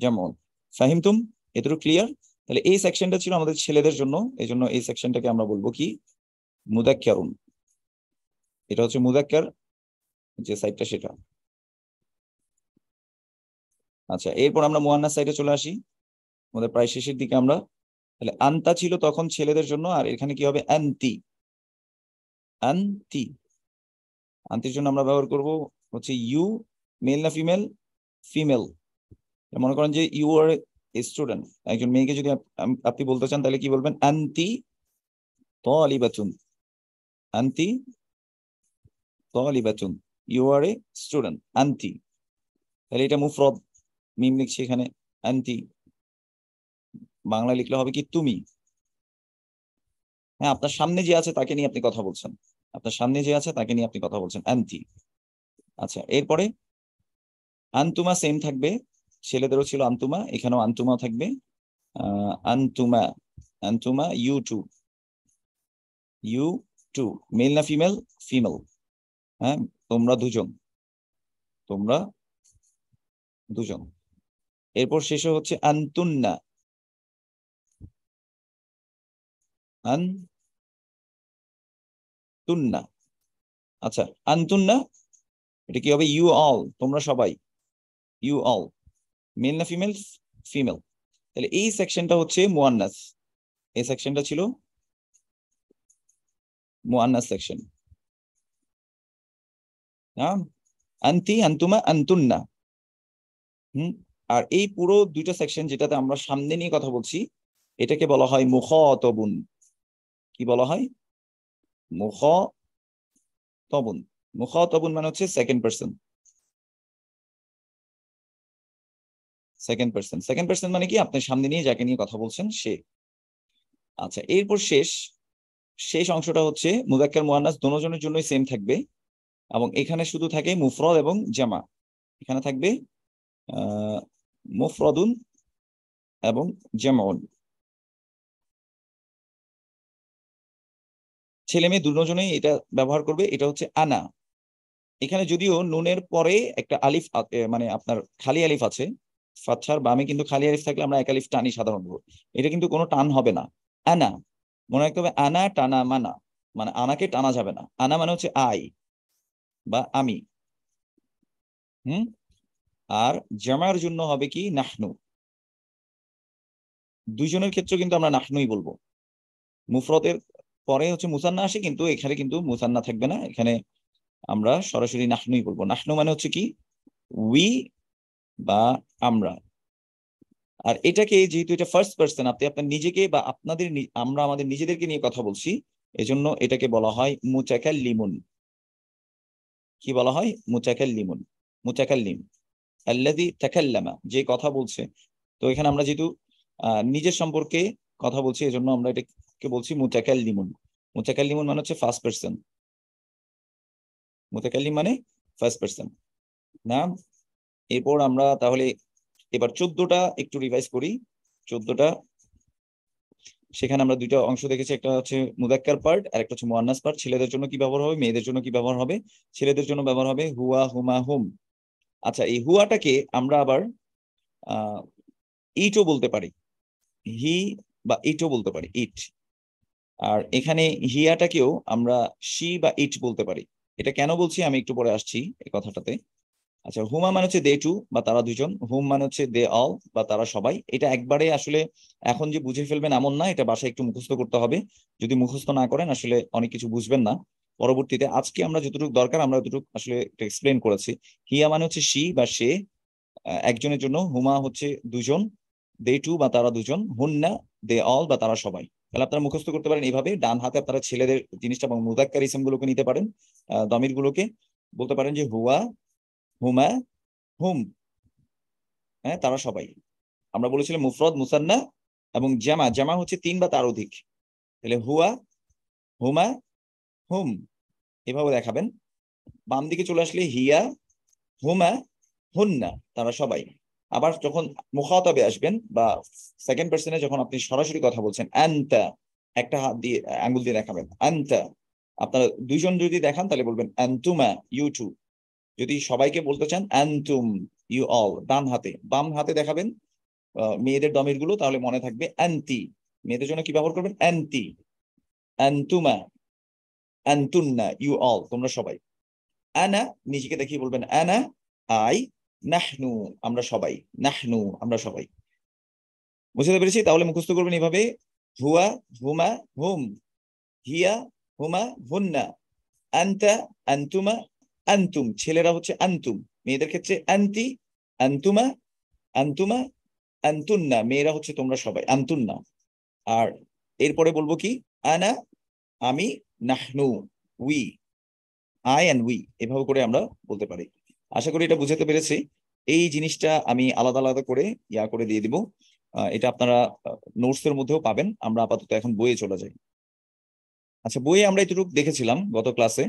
যেমন, ফাহিমতুম? এতটুকু ক্লিয়ার? তাহলে এই সেকশনটা ছিল আমাদের ছেলেদের জন্য, এই জন্য এই সেকশনটাকে আমরা বলবো কি? মুদাক্কারুন। এটা হচ্ছে মুদাক্কার যে সাইডটা সেটা। আচ্ছা, এরপর আমরা মুয়ান্নাস সাইডে চলে আসি, আমাদের প্রায় শেষের দিকে আমরা। তাহলে আনতা ছিল তখন ছেলেদের জন্য, আর এখানে কি হবে? আনতি, আনতি। আনতির জন্য আমরা ব্যবহার করব হচ্ছে ইউ, মেল না ফিমেল? ফিমেল। মনে করেন যে ইউ আর স্টুডেন্ট, একজন মেয়েকে যদি আপনি বলতে চান তাহলে কি বলবেন? আনতি তালিবাতুন, আনতি তালিবাতুন, ইউ আর এ স্টুডেন্ট, আনতি। তাহলে এটা মুফরদ, মিম লিখছি এখানে, আনতি। বাংলা লিখলে হবে কি? তুমি। হ্যাঁ, আপনার সামনে যে আছে তাকে নিয়ে আপনি কথা বলছেন, আপনার সামনে যে আছে তাকে নিয়ে আপনি কথা বলছেন, আনতি। আচ্ছা, এরপরে আনতুমা সেম থাকবে, ছেলেদেরও ছিল আনতুমা, এখানেও আনতুমা থাকবে। আনতুমা, আনতুমা you two, you two male না ফিমেল? ফিমেল। হ্যাঁ, তোমরা দুজন, তোমরা দুজন। এরপর শেষে হচ্ছে আনতুন্না, আনতুন্না। আচ্ছা, আনতুন্না এটা কি হবে? ইউ অল, তোমরা সবাই, ইউ অল মেল না ফিমেল? ফিমেল। তাহলে এই সেকশনটা হচ্ছে মুয়ান্নাস, এই সেকশনটা ছিল মুয়ান্নাস সেকশন। হ্যাঁ, আনতি, আনতুমা, আনতুন্না। আর এই পুরো দুইটা সেকশন যেটাতে আমরা সামনে নিয়ে কথা বলছি, এটাকে বলা হয় মুখাতাবুন। কি বলা হয়? মুখাতাবুন। মুখাতাবুন মানে হচ্ছে second person, second person. Second person মানে কি? আপনার সামনে নিয়ে যাকে নিয়ে কথা বলছেন সে। আচ্ছা, এরপর শেষ শেষ অংশটা হচ্ছে মুযাক্কার মুয়ান্নাস দোনোজনের জন্যই সেম থাকবে, এবং এখানে শুধু থাকে মুফরদ এবং জামা। এখানে থাকবে মুফরদুন এবং জামাউন। ছেলে মেয়ে দুজনেই এটা ব্যবহার করবে। এটা হচ্ছে আনা। এখানে যদিও নুনের পরে একটা আলিফ মানে আপনার খালি আলিফ আছে, ফাতহার বামে কিন্তু খালি আলিফ থাকলে আমরা এক আলিফ টানি সাধারণত, এটা কিন্তু কোনো টান হবে না। আনা, মনে রাখতে হবে, আনা টানা মানা, মানে আনাকে টানা যাবে না। আনা মানে হচ্ছে আই বা আমি। হুম। আর জামার জন্য হবে কি? নাহনু। দুইজনের ক্ষেত্রে কিন্তু আমরা নাহনুই বলবো। মুফরদের পরে হচ্ছে মুসান্না আসে, কিন্তু এখানে কিন্তু মুসান্না থাকবে না, এখানে আমরা সরাসরি নাহনুই বলবো। নাহনু মানে হচ্ছে কি? উই বা আমরা। আর এটাকে যেহেতু এটা ফার্স্ট পার্সন, আপনি আপনার নিজেকে বা আপনাদের আমরা আমাদের নিজেদেরকে নিয়ে কথা বলছি, এজন্য এটাকে বলা হয় মুতাকাল্লিমুন। কি বলা হয়? মুতাকাল্লিমুন, মুতাকাল্লিম, আল্লাযী তাকাল্লামা, যে কথা বলছে। তো এখানে আমরা যেহেতু নিজের সম্পর্কে কথা বলছি, এজন্য আমরা এটাকে বলছি মুতাকাল্লিমুন। মুতাকাল্লিমুন মানে হচ্ছে ফার্স্ট পার্সন, মুতাকাল্লিম মানে ফার্স্ট পার্সন। না, এরপর আমরা তাহলে এবার 14টা একটু রিভাইজ করি। 14টা, সেখানে আমরা দুইটা অংশ দেখেছি, একটা হচ্ছে মুযাক্কার পার্ট আর একটা হচ্ছে মুয়ান্নাস পার্ট। ছেলেদের জন্য কি ব্যবহার হবে, মেয়েদের জন্য কি ব্যবহার হবে? ছেলেদের জন্য ব্যবহার হবে হুয়া, হুমা, হুম। আচ্ছা, এই হুয়াটাকে আমরা আবার ইটও বলতে পারি, হি বা ইটও বলতে পারি, ইট। আর এখানে হিয়াটাকেও আমরা শি বা ইট বলতে পারি। এটা কেন বলছি আমি একটু পরে আসছি এই কথাটাতে। আচ্ছা, হুমা মানে হচ্ছে দে টু বা তারা দুজন, হুম মানে হচ্ছে দে অল বা তারা সবাই। এটা একবারে আসলে এখন যে বুঝে ফেলবেন এমন না, এটা বাসায় একটু মুখস্থ করতে হবে। যদি মুখস্থ না করেন আসলে অনেক কিছু বুঝবেন না পরবর্তীতে। আজকে আমরা যতটুকু দরকার আমরা যতটুকু আসলে এক্সপ্লেন করেছি। হিয়া মানে হচ্ছে সি বা সে, একজনের জন্য, হুমা হচ্ছে দুজন, দে টু বা তারা দুজন, হুন্না দে অল বা তারা সবাই। তাহলে আপনারা মুখস্থ করতে পারেন এইভাবে। ডান হাতে আপনারা ছেলেদের জিনিসটা এবং মুযাক্কার ইসম গুলোকে নিতে পারেন, দমির গুলোকে বলতে পারেন যে হুয়া, হুমা, হুম। হ্যাঁ, তারা সবাই। আমরা বলেছিলাম মুফরদ, মুসান্না এবং জামা। জামা হচ্ছে তিন বা তার অধিক। তাহলে হুয়া, হুমা, হুম, এভাবে দেখাবেন। বাম দিকে চলে আসলে হিয়া, হুমা, হুন্না, তারা সবাই। আবার যখন মুখাতাবে আসবেন বা সেকেন্ড পার্সনে যখন আপনি সরাসরি কথা বলছেন, আনতা, একটা হাত দিয়ে আঙ্গুল দিয়ে দেখাবেন আনতা। আপনারা দুইজন যদি দেখান তাহলে বলবেন আনতুমা, ইউ টু। যদি সবাইকে বলতে চান আনতুম, ইউ অল, ডান হাতে। বাম হাতে দেখাবেন মেয়েদের দমির গুলো, তাহলে মনে থাকবে আন্তি। মেয়েদের জন্য কি ব্যবহার করবেন? আন্তি, আন্তুমা, আন্তুন্না, ইউ অল, তোমরা সবাই। আনা, নিজেকে দেখিয়ে বলবেন আনা, আই, নাহনু, আমরা সবাই, নাহনু, আমরা সবাই। বুঝতে পেরেছি? তাহলে মুখস্থ করবেন এভাবে: হুয়া, হুমা, হুম, হিয়া, হুমা, হুন্না, আনতা, আনতুমা, আনতুম। ছেলেরা হচ্ছে আনতুম, মেয়েদের ক্ষেত্রে আন্তি, আনতুমা, আনতুমা, আনতুন্না। মেয়েরা হচ্ছে তোমরা সবাই, আনতুন্না। আর এরপরে বলবো কি? আনা, আমি, নাহনু, উই, আই অ্যান্ড উই, এভাবে করে আমরা বলতে পারি। আশা করি এটা বুঝাতে পেরেছি। এই জিনিসটা আমি আলাদা আলাদা করে করে দিয়ে দিব। এটা আপনারা নোটস এর মধ্যেও পাবেন। আমরা আপাতত এখন বইয়ে চলে যাই। আচ্ছা, বইয়ে আমরা এতটুকু দেখেছিলাম গত ক্লাসে।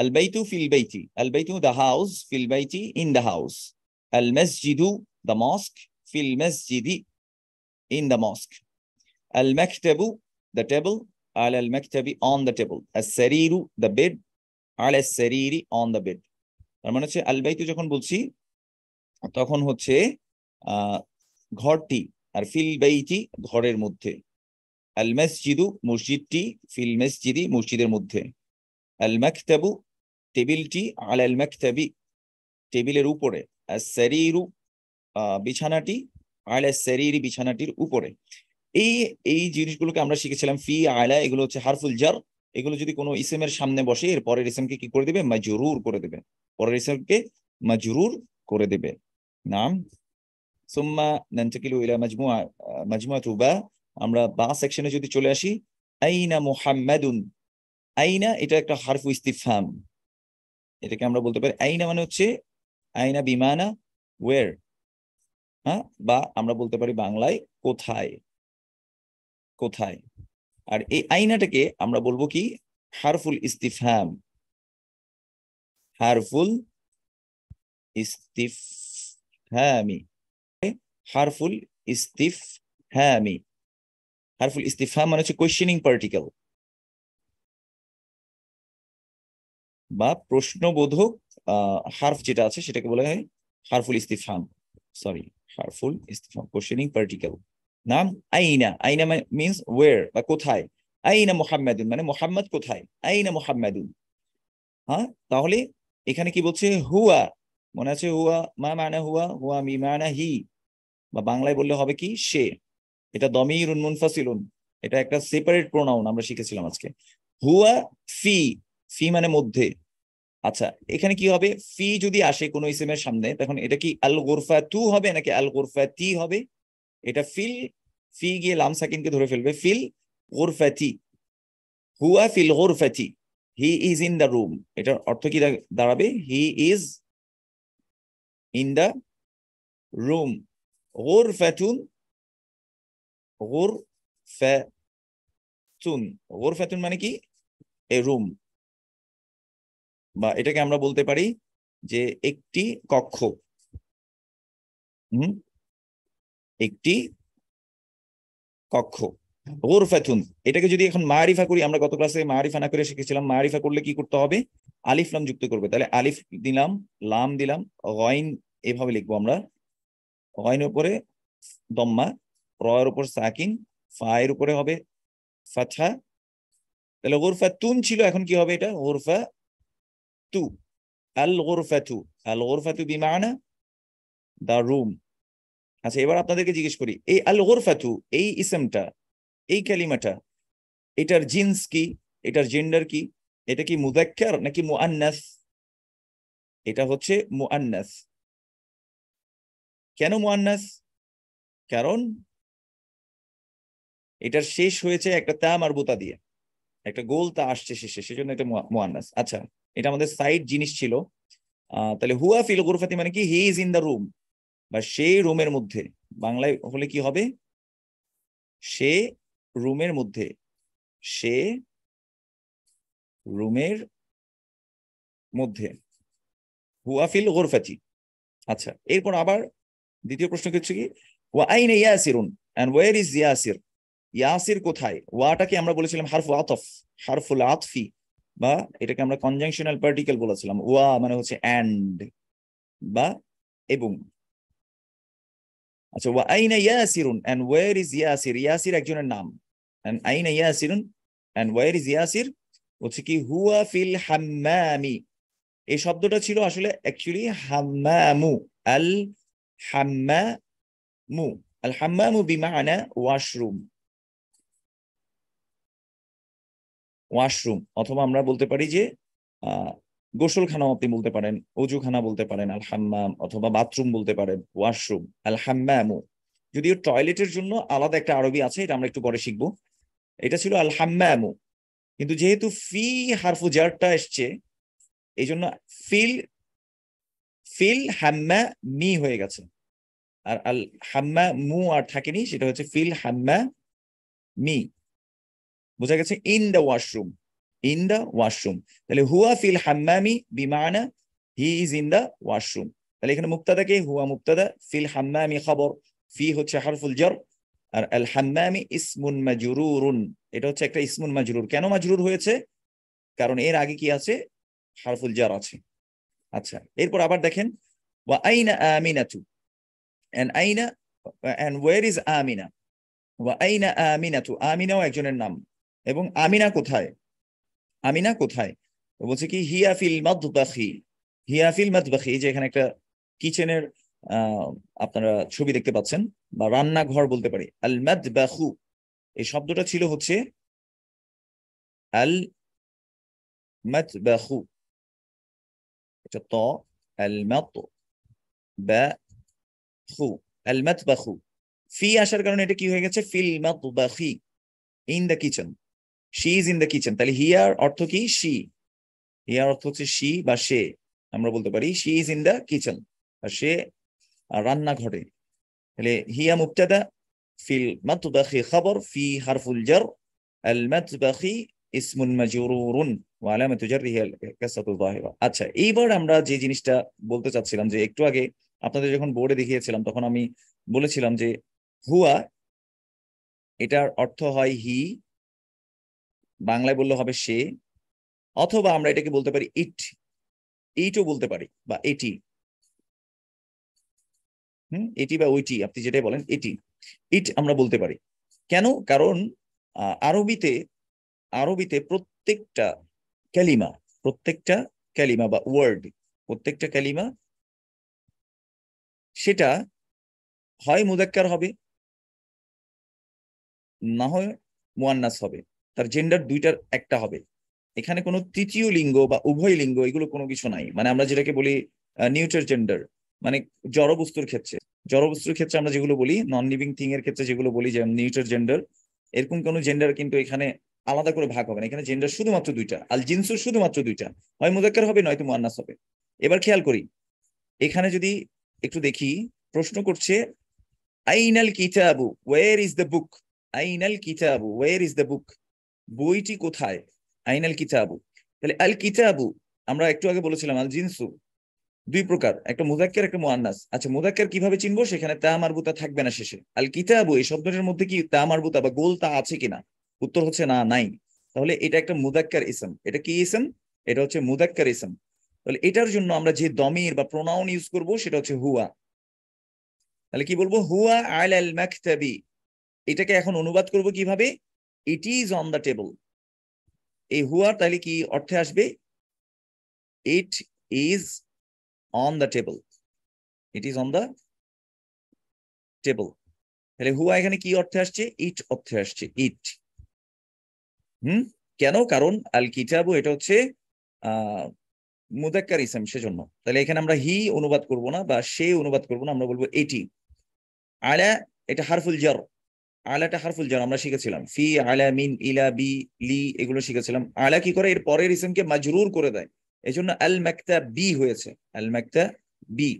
আল বাইতু ফিল বাইতি, আল বাইতু দ্য হাউস, ফিল বাইতি ইন দ্য হাউস, আল মসজিদু দ্য মস্ক, ফিল মসজিদি ইন দ্য মস্ক, আল মাকতাবু দ্য টেবল, আল মাকতাবি অন দ্য টেবল, আস সারিরু দ্য বেড, আলা সারিরি অন দ্য বেড। তার মানে হচ্ছে আল বাইতু যখন বলছি তখন হচ্ছে আহ ঘরটি, আর ফিল বাইতি ঘরের মধ্যে, আল মসজিদু মসজিদটি, ফিল মসজিদি মসজিদের মধ্যে, আল মাকতাবু টেবিলটি, আলাল মাকতাবি টেবিলের উপরে, আর সারিরু বিছানাটি, আলা সারিরি বিছানাটির উপরে। এই এই জিনিসগুলোকে আমরা শিখেছিলাম ফি, আলা, এগুলো হচ্ছে হারফুল জার। এগুলো যদি কোনো ইসেমের সামনে বসে এর পরের ইসেমকে কি করে দেবে? মাজরুর করে দেবে, পরের ইসেমকে মাজরুর করে দেবে। নাম। সুম্মা নান্তাকিলু ইলা মাজমুআ, মাজমুআতু বা। আমরা বা সেকশনে যদি চলে আসি, আইনা মুহাম্মাদুন। আইনা, এটা একটা হারফু ইস্তিফহাম। এটাকে আমরা বলতে পারি আইনা মানে হচ্ছে, আইনা বিমানা ওয়ের। হ্যাঁ, বা আমরা বলতে পারি বাংলায় কোথায়, কোথায়। আর এই আইনাটাকে আমরা বলবো কি? হারফুল ইস্তিফহাম, হারফুল ইস্তিফহামি, হারফুল ইস্তিফহামি। হারফুল ইস্তিফহাম মানে হচ্ছে কোয়েশ্চেনিং পার্টিকেল বা প্রশ্নবোধক হারফ যেটা আছে সেটাকে বলা হয় হারফুল ইস্তিফহাম। সরি, হারফুল ইস্তিফহাম, কোয়েশ্চেনিং পার্টিকেল। নাম। আইনা, আইনা মিন্স ওয়ের বা কোথায়। আইনা মুহাম্মাদুন মানে মোহাম্মদ কোথায়, আইনা মুহাম্মাদুন। হ্যাঁ, তাহলে এখানে কি বলছে? হুয়া, মনে আছে? হুয়া মা মানা হুয়া, হুয়া মি মানা হি, বা বাংলায় বললে হবে কি? সে। এটা দমিরুন মুনফাসিলুন, এটা একটা সেপারেট প্রোনাউন আমরা শিখেছিলাম আজকে। হুয়া ফি, ফি মানে মধ্যে। আচ্ছা, এখানে কি হবে? ফি যদি আসে কোনো ইসেমের সামনে তখন এটা কি আল গুরফাতু হবে নাকি আল গুরফাতি হবে? এটা ফিল, ফি গিয়ে লাম সাকিনকে ধরে ফেলবে, ফিল গুরফাতি, হুয়া ফিল গুরফাতি, he is in the room. এটার অর্থ কি দাঁড়াবে? He is in the room. গুরফাতুন, গুরফাতুন, গুরফাতুন মানে কি? A room. বা এটাকে আমরা বলতে পারি যে একটি কক্ষ। হুম, একটি কক্ষ, গুরফাতুন। এটাকে যদি এখন মারিফা করি, আমরা গত ক্লাসে মারিফা না করে শিখেছিলাম মারিফা করলে কি করতে হবে? আলিফ লাম যুক্ত করবে। তাহলে আলিফ দিলাম, লাম দিলাম, গইন, এভাবে লিখবো আমরা। গইনের উপরে দম্মা, র এর উপর সাকিন, ফা এর উপরে হবে ফাতহা। তাহলে গুরফাতুন ছিল, এখন কি হবে? এটা গুরফা তু, আল গুরফাতু, আল গুরফাতু বিমানা দা রুম। আচ্ছা, এবার আপনাদেরকে জিজ্ঞেস করি, এই আল গুরফাতু, এই ইসমটা, এই কালিমাটা, এটার জিন্স কি, এটার জেন্ডার কি? এটা কি মুযাক্কার নাকি মুআন্নাস? এটা হচ্ছে মুআন্নাস। কেন মুআন্নাস? কারণ এটার শেষ হয়েছে একটা তা মারবুতা দিয়ে, একটা গোল তা আসছে শেষে, সেজন্য এটা মুআন্নাস। আচ্ছা, এটা আমাদের সাইড জিনিস ছিল। তাহলে হুয়া ফিল গুরফাতি মানে কি? He is in the room, বা সেই রুমের মধ্যে। বাংলায় হলে কি হবে? সে রুমের মধ্যে, সে রুমের মধ্যে, হুয়া ফিল গুরফাতি। আচ্ছা, এরপর আবার দ্বিতীয় প্রশ্ন হচ্ছে কি, ওয়া আইনা ইয়াসিরুন, and where is Yasir? Yasir কোথায়? ওয়াটাকে আমরা বলেছিলাম হারফু আতফ, হারফুল আতফি, বা এটাকে আমরা কনজাংশনাল পার্টিকেল বলেছিলাম। ওয়া মানে হচ্ছে এন্ড বা এবং। আচ্ছা, ওয়া আইনা ইয়াসিরুন, and where is Yasir? Yasir একজনের নাম। এন্ড আইনা ইয়াসিরুন, এন্ড ওয়্যার ইজ ইয়াসির হচ্ছে কি হুয়া ফিল হাম্মামি। এই শব্দটা ছিল আসলে অ্যাকচুয়ালি হাম্মামু, আল হাম্মামু। আল হাম্মামু বিমানা ওয়াশরুম, ওয়াশরুম। অথবা আমরা বলতে পারি যে গোসলখানাও আপনি বলতে পারেন, অজুখানা বলতে পারেন আল হাম্মাম, অথবা বাথরুম বলতে পারেন ওয়াশরুম, আল হাম্মামু। যদিও টয়লেটের জন্য আলাদা একটা আরবি আছে, এটা আমরা একটু পরে শিখবো। এটা ছিল আল হাম্মামু, কিন্তু যেহেতু ফি হারফু জারটা এসছে, এই জন্য ফিল ফিল হাম্মা মি হয়ে গেছে। আর আল হাম্মা মু আর থাকেনি, সেটা হচ্ছে ফিল হাম্মা মি। বোঝা গেছে? In the washroom, in the washroom. তাহলে হুয়া ফিল হাম্মামি বিমানা he is in the washroom. তাহলে এখানে মুবতাদাকে হুয়া মুবতাদা, ফিল হাম্মামি খবর, ফি হচ্ছে হারফুল জার, আর আল হাম্মামি ইসমুন মাজরুরুন। এটা হচ্ছে একটা ইসমুন মাজরুর। কেন মাজরুর হয়েছে? কারণ এর আগে কি আছে? হারফুল জার আছে। আচ্ছা, এরপর আবার দেখেন, ওয়া আইনা আমিনাতু, এন্ড আইনা, এন্ড ওয়্যার ইজ আমিনা? ওয়া আইনা আমিনাতু, আমিনাও একজনের নাম। এবং আমিনা কোথায়? আমিনা কোথায়? বলছে কি হিয়া ফিল মাতবাখি, হিয়া ফিল মাতবাখি। এই যে এখানে একটা কিচেনের আপনারা ছবি দেখতে পাচ্ছেন, বা রান্নাঘর বলতে পারি। আল মাতবাখু, এই শব্দটা ছিল হচ্ছে আল মাতবাখু, এটা ত, আল মাতবাখু, আল মাতবাখু। ফি আসার কারণে এটা কি হয়ে গেছে? ফিল মাতবাখি, in the kitchen. She is in the kitchen. তাহলে হিয়ার অর্থ কি? শি। হিয়ার অর্থ হচ্ছে শি বা সে। আমরা বলতে পারি she is in the kitchen, আর সে রান্নাঘরে। তাহলে হিয়া মুবতাদা, ফিল মাতবাখি খবর, ফি হারফুল জার, আল মাতবাখি ইসমুন মাজরুরুন ওয়া আলামাতু জাররিহি আল কাসরাতু যাহিরা। আচ্ছা, এইবার আমরা যে জিনিসটা বলতে চাচ্ছিলাম, যে একটু আগে আপনাদের যখন বোর্ডে দেখিয়েছিলাম, তখন আমি বলেছিলাম যে হুয়া, এটার অর্থ হয় হি, বাংলায় বললে হবে সে, অথবা আমরা এটাকে বলতে পারি ইট, ইটও বলতে পারি, বা এটি। এটি বা ওইটি, আপনি যেটাই বলেন, এটি, ইট আমরা বলতে পারি। কেন? কারণ আরবিতে, আরবিতে প্রত্যেকটা কালিমা, প্রত্যেকটা কালিমা বা ওয়ার্ড, প্রত্যেকটা কালিমা সেটা হয় মুযাক্কার হবে, না হয় মুয়ান্নাস হবে। তার জেন্ডার দুইটার একটা হবে। এখানে কোনো তৃতীয় লিঙ্গ বা উভয় লিঙ্গ এগুলো কোনো কিছু নাই। মানে আমরা যেটাকে বলি নিউট্রাল জেন্ডার, মানে জড়বস্তুর ক্ষেত্রে, জড়বস্তুর ক্ষেত্রে আমরা যেগুলো বলি, নন লিভিং থিং এর ক্ষেত্রে যেগুলো বলি যে নিউট্রাল জেন্ডার, এরকম কোনো জেন্ডার কিন্তু এখানে আলাদা করে ভাগ হবে না। এখানে জেন্ডার শুধুমাত্র দুইটা, আল জিনসু শুধুমাত্র দুইটা, হয় মুযাক্কার হবে নয়তো মুয়ান্নাস হবে। এবার খেয়াল করি, এখানে যদি একটু দেখি, প্রশ্ন করছে আইনাল কিতাবু, ওয়্যার ইজ দ্য বুক? আইনাল কিতাবু, ওয়্যার ইজ দ্য বুক? বইটি কোথায়? আইনাল কিতাবু। তাহলে আল কিতাবু, আমরা একটু আগে বলেছিলাম আল জিনসু দুই প্রকার, একটা মুযাক্কার একটা মুয়ান্নাস। আচ্ছা, মুযাক্কার কিভাবে চিনবো? সেখানে তা মারবুতা থাকবে না শেষে। আল কিতাবু, এই শব্দটার মধ্যে কি তা মারবুতা বা গোল তা আছে কিনা? উত্তর হচ্ছে না, নাই। তাহলে এটা একটা মুযাক্কার ইসম। এটা কি ইসম? এটা হচ্ছে মুযাক্কার ইসম। তাহলে এটার জন্য আমরা যে দমির বা প্রোনাউন ইউজ করব সেটা হচ্ছে হুয়া। তাহলে কি বলবো? হুয়া আলাল মাকতাবি। এটাকে এখন অনুবাদ করব কিভাবে? ইট ইজ অন দ্য টেবল। এই হুয়ার তাহলে কি অর্থে আসবে? ইট is on the table. It is on the table. তাহলে হুয়া এখানে কি অর্থে আসছে? ইট অর্থে আসছে, ইট। কেন? কারণ আল কিতাবু এটা হচ্ছে মুযাক্কার ইসম, সেজন্য। তাহলে এখানে আমরা হি অনুবাদ করব না বা সে অনুবাদ করব না, আমরা বলবো এটি। আলা এটা হারফুল জার, আলাটা হারফুল জার আমরা শিখেছিলাম, ফি, আলা, মিন, ইলা, বি, লি এগুলো শিখেছিলাম। আলা কি করে? এর পরের ইসমকে মাজরুর করে দেয়, এজন্য আল মাকতাবি হয়েছে, আল মাকতাবি,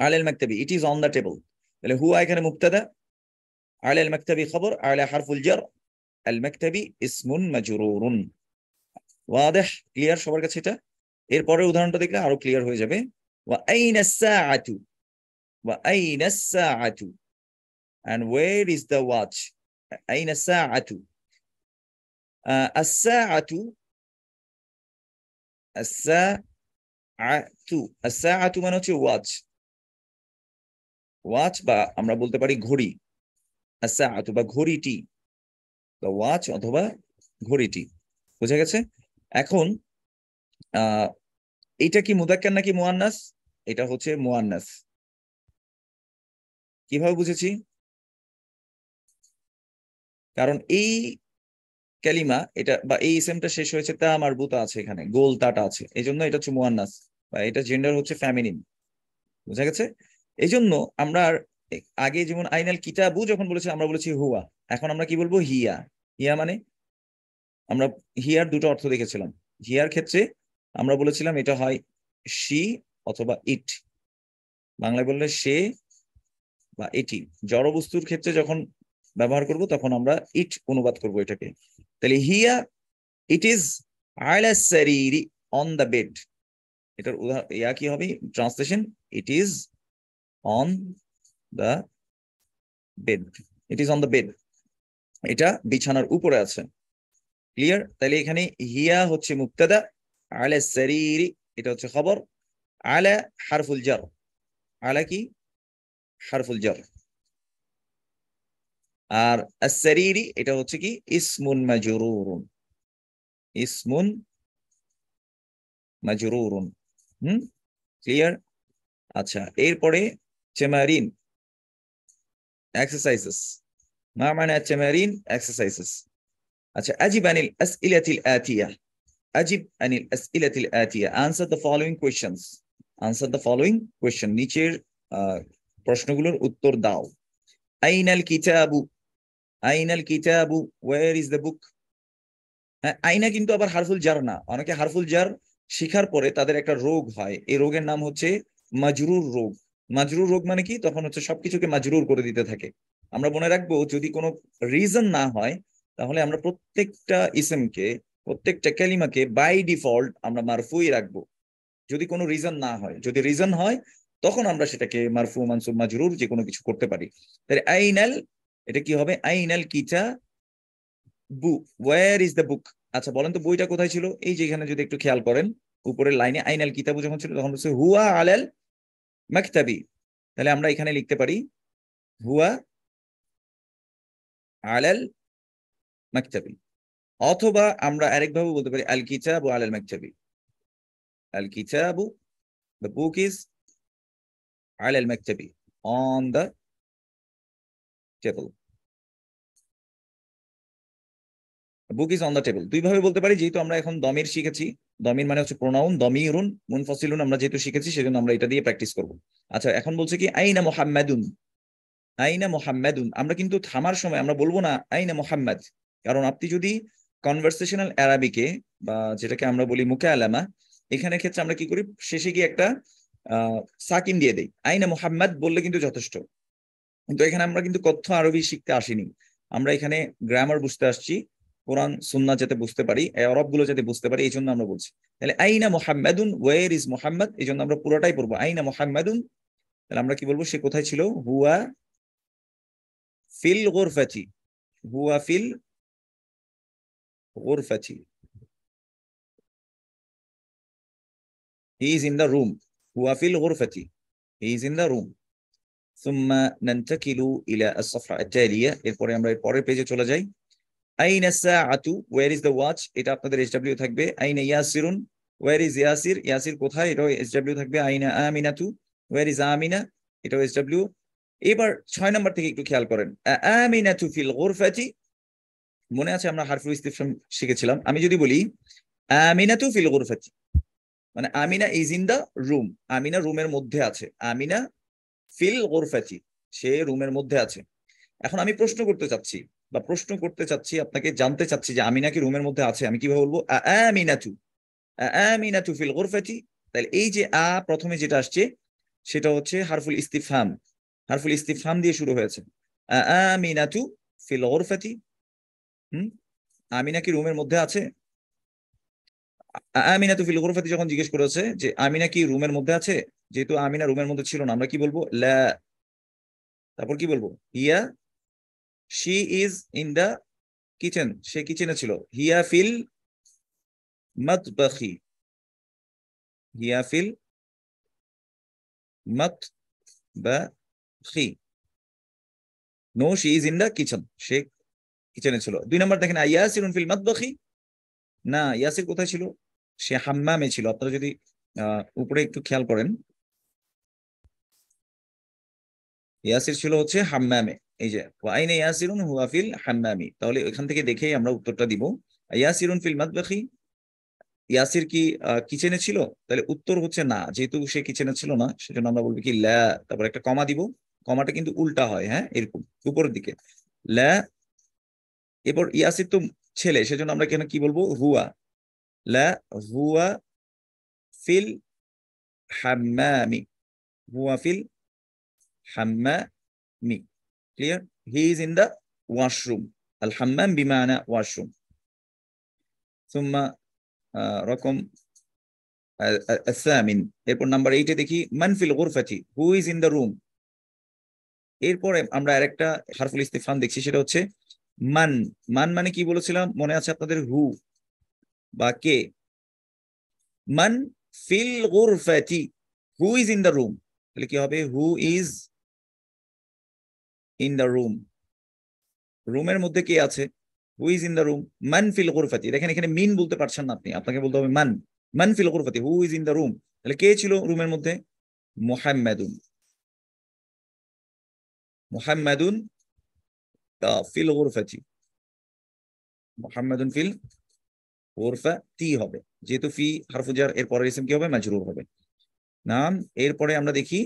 আল মাকতাবি, it is on the table. তাহলে হুয়া এখানে মুবতাদা, আলা আল মাকতাবি খবর, আলা হারফুল জার, আল মাকতাবি ইসমুন মাজরুরুন। ওয়াদিহ, ক্লিয়ার সবার কাছে এটা? এর পরের উদাহরণটা দেখলে আরো ক্লিয়ার হয়ে যাবে। ওয়া আইনা সাআতু, ওয়া আইনা সাআতু, and where is the watch? আইনা সাআতু, الساعة، الساعة মানে হচ্ছে ওয়াচ, ওয়াচ বা আমরা বলতে পারি ঘড়ি, الساعة বা ঘড়িটি, বা ওয়াচ অথবা ঘড়িটি। বুঝা গেছে? এখন এটা কি মুযাক্কার নাকি মুয়ান্নাস? এটা হচ্ছে মুয়ান্নাস। কিভাবে বুঝেছি? কারণ এই কালিমা এটা বা এই ইসেমটা শেষ হয়েছে তা মারবুতা আছে, এখানে গোল তাটা আছে, এই জন্য এটা হচ্ছে মুয়ান্নাস বা এটা জেন্ডার হচ্ছে ফ্যামিনিন। বুঝা গেছে? এই জন্য আমরা আগে যেমন আইনাল কিতাবু যখন বলেছি আমরা বলেছি হুয়া, এখন আমরা কি বলবো? হিয়া। হিয়া মানে আমরা হিয়ার দুটো অর্থ দেখেছিলাম। হিয়ার ক্ষেত্রে আমরা বলেছিলাম এটা হয় শি অথবা ইট, বাংলায় বললে সে বা এটি। জড় বস্তুর ক্ষেত্রে যখন ব্যবহার করব তখন আমরা ইট অনুবাদ করব এটাকে। তাহলে হিয়া, ইট ইজ আলা সারিরি, অন দ্য বেড। এটার ইয়া কি হবে translation? It is on the bed, it is on the bed, এটা বিছানার উপরে আছে। ক্লিয়ার? তাহলে এখানে হিয়া হচ্ছে মুবতাদা, আলা সারিরি এটা হচ্ছে খবর, আলা হারফুল জার, আলা কি হারফুল জার, আর আস-সারিরি এটা হচ্ছে কি ইসমুন মাজরুরুন, ইসমুন মাজরুরুন। ক্লিয়ার? আচ্ছা, এরপরে চেমারিন, এক্সারসাইজেস। মা মানে চেমারিন? এক্সারসাইজেস। আচ্ছা, আজিব আনিল আসইলাতিল আতিয়া, আজিব আনিল আসইলাতিল আতিয়া, answer the following questions, answer the following question, নিচের প্রশ্নগুলোর উত্তর দাও। আইনাল কিতাবু, আইনাল কিতাবু, ওয়্যার ইজ দ্য বুক? হ্যাঁ, আইনা কিন্তু আবার হারফুল জার না। অনেকে হারফুল জার শিখার পরে তাদের একটা রোগ হয়, এই রোগের নাম হচ্ছে মাজরুর রোগ। মাজরুর রোগ মানে কি? তখন হচ্ছে সবকিছুকে মাজরুর করে দিতে থাকে। আমরা মনে রাখবো যদি কোনো রিজন না হয় তাহলে আমরা প্রত্যেকটা ইসমকে, প্রত্যেকটা কালিমাকে বাই ডিফল্ট আমরা মারফুই রাখবো, যদি কোনো রিজন না হয়। যদি রিজন হয় তখন আমরা সেটাকে মারফু, মানসুব, মাজরুর যে কোনো কিছু করতে পারি। তাহলে আইনাল এটা কি হবে? আইনাল কিতাবু, ওয়্যার ইজ দ্য বুক? আচ্ছা বলেন তো বইটা কোথায় ছিল? এই যে এখানে যদি একটু খেয়াল করেন উপরের লাইনে আইনাল কিতাবু যখন ছিল তখন হচ্ছে হুয়া আলাল মাকতাবি। তাহলে আমরা এখানে লিখতে পারি হুয়া আলাল মাকতাবি, অথবা আমরা আরেকভাবে বলতে পারি আল কিতাবু আলাল মাকতাবি, আল কিতাবু, the book is আলাল মাকতাবি, on the table, book is on the table. দুই ভাবে বলতে পারি, যেহেতু আমরা এখন দমির শিখেছি, দমির মানে হচ্ছে প্রোনাউন, দমিরুন মুনফাসিলুন আমরা যেহেতু শিখেছি সেজন্য আমরা এটা দিয়ে প্র্যাকটিস করব। আচ্ছা, এখন বলছে কি আইনা মুহাম্মাদুন, আইনা মুহাম্মাদুন। আমরা কিন্তু থামার সময় আমরা বলবো না আইনা মুহাম্মাদ, কারণ আপনি যদি কনভারসেশনাল আরাবিকে বা যেটাকে আমরা বলি মুকালামা, এখানে ক্ষেত্রে আমরা কি করি? শেষে গিয়ে একটা সাকিন দিয়ে দেই, আইনা মুহাম্মাদ বললে কিন্তু যথেষ্ট। কিন্তু এখানে আমরা কিন্তু কথ্য আরবি শিখতে আসিনি, আমরা এখানে গ্রামার বুঝতে আসছি, কোরআন সুন্নাহ যাতে বুঝতে পারি, আরব গুলো যাতে বুঝতে পারি, এই জন্য আমরা বলছি। তাহলে আইনা মুহাম্মাদুন, ওয়্যার ইজ মুহাম্মদ, এই জন্য আমরা পুরোটাই পড়বো আইনা মুহাম্মাদুন। তাহলে আমরা কি বলবো? সে কোথায় ছিল? হুয়া ফিল গুরফাতি, হুয়া ফিল গুরফাতি, he is in the room, হুয়া ফিল গুরফাতি, he is in the room. ثم ننتقل الى الصفحه التاليه, এরপরে আমরা এর পরের পেজে চলে যাই। আইনা সাআতু, ওয়্যার ইজ দ্য ওয়াচ? এটা আপনাদের এসডব্লিউ থাকবে। আইনা ইয়াসিরুন, ওয়ার ইজ ইয়াসির, ইয়াসির কোথায়, এটাও এসডব্লিউ থাকবে। আইনা আমিনাতু, ওয়ার ইজ আমিনা, এটাও এসডব্লিউ। এবার 6 নাম্বার থেকে একটু খেয়াল করেন, আমিনাতু ফিল গুরফাতি, মনে আছে আমরা হারফুল ইস্তিফহাম শিখেছিলাম। আমি যদি বলি আমিনাতু ফিল গুরফাতি, মানে Amina is in the room, Amina রুমের মধ্যে আছে, আমিনা ফিল গুরফাতি, সে রুমের মধ্যে আছে। এখন আমি প্রশ্ন করতে চাচ্ছি আপনাকে, জানতে চাচ্ছি যে আমিনা কি রুমের মধ্যে আছে, আমি কিভাবে বলবো আমিনাতু, আমিনাতু ফিল গুরফাতি। তাহলে এই যে প্রথমে যেটা আসছে সেটা হচ্ছে হারফুল ইস্তিফহাম, হারফুল ইস্তিফহাম দিয়ে শুরু হয়েছে, আমিনাতু ফিল গুরফাতি। আমিনা কি রুমের মধ্যে আছে? আমিনাতু ফিল গুরফাতি যখন জিজ্ঞেস করেছে যে আমিনা কি রুমের মধ্যে আছে, যেহেতু আমিনা রুমের মধ্যে ছিল না, আমরা কি বলবো লা, তারপর কি বলবো হিয়া, she is in the kitchen, সে কিচেনে ছিল, হিয়া ফিল মাতবাখি, হিয়া ফিল মাতবাখি, no she is in the kitchen, সে কিচেনে ছিল। 2 নাম্বার দেখেন ইয়াসিরুন ফিল মাতবাখি, না ইয়াসির কোথায় ছিল, সে হাম্মামে ছিল। আপনারা যদি উপরে একটু খেয়াল করেন, ইয়াসির ছিল হচ্ছে হাম্মামে, এই যে ওয়াইনা ইয়াসিরুন হুয়া ফিল হাম্মামি, তাহলে এখান থেকে দেখেই আমরা উত্তরটা দিব। ইয়াসিরুন ফিল মাতবাখি, ইয়াসির কি কিচেনে ছিল, তাহলে উত্তর হচ্ছে না, যেহেতু সে কিচেনে ছিল না সেজন্য আমরা বলবো কি লা, তারপর একটা কমা দিব, কমাটা কিন্তু উল্টা হয়, হ্যাঁ এরকম উপরের দিকে লা। এরপর ইয়াসির তো ছেলে, সেজন্য আমরা এখানে কি বলবো হুয়া, লা হুয়া ফিল হাম্মামি, হুয়া ফিল হাম্মামি, clear, he is in the washroom, আল হাম্মাম বিমানা ওয়াশরুম। ثم রকম الثامن, এরপর নাম্বার 8 এ দেখি মান ফিল গুরফাতি, who is in the room. এরপরে আমরা আরেকটা হারফুল ইস্তিফহাম দেখছি, সেটা হচ্ছে মান, মান মানে কি বলেছিলাম মনে আছে আপনাদের, হু বা কে, মান ফিল গুরফাতি, who is in the room, তাহলে কি হবে who is in the room, রুমের মধ্যে কে আছে, who is in the room, মান ফিল গুরফাতি। দেখেন এখানে মিন বলতে পারছেন না আপনি, আপনাকে বলতে হবে মান, মান ফিল গুরফাতি, who is in the room, তাহলে কে ছিল রুমের মধ্যে, মুহাম্মাদুন, মুহাম্মাদুন ফিল গুরফাতি, মুহাম্মাদুন ফিল গুরফাতি হবে, যেহেতু ফি হারফু জার, এর পরের ইসম কি হবে মাজরুর হবে। নাম, এরপরে আমরা দেখি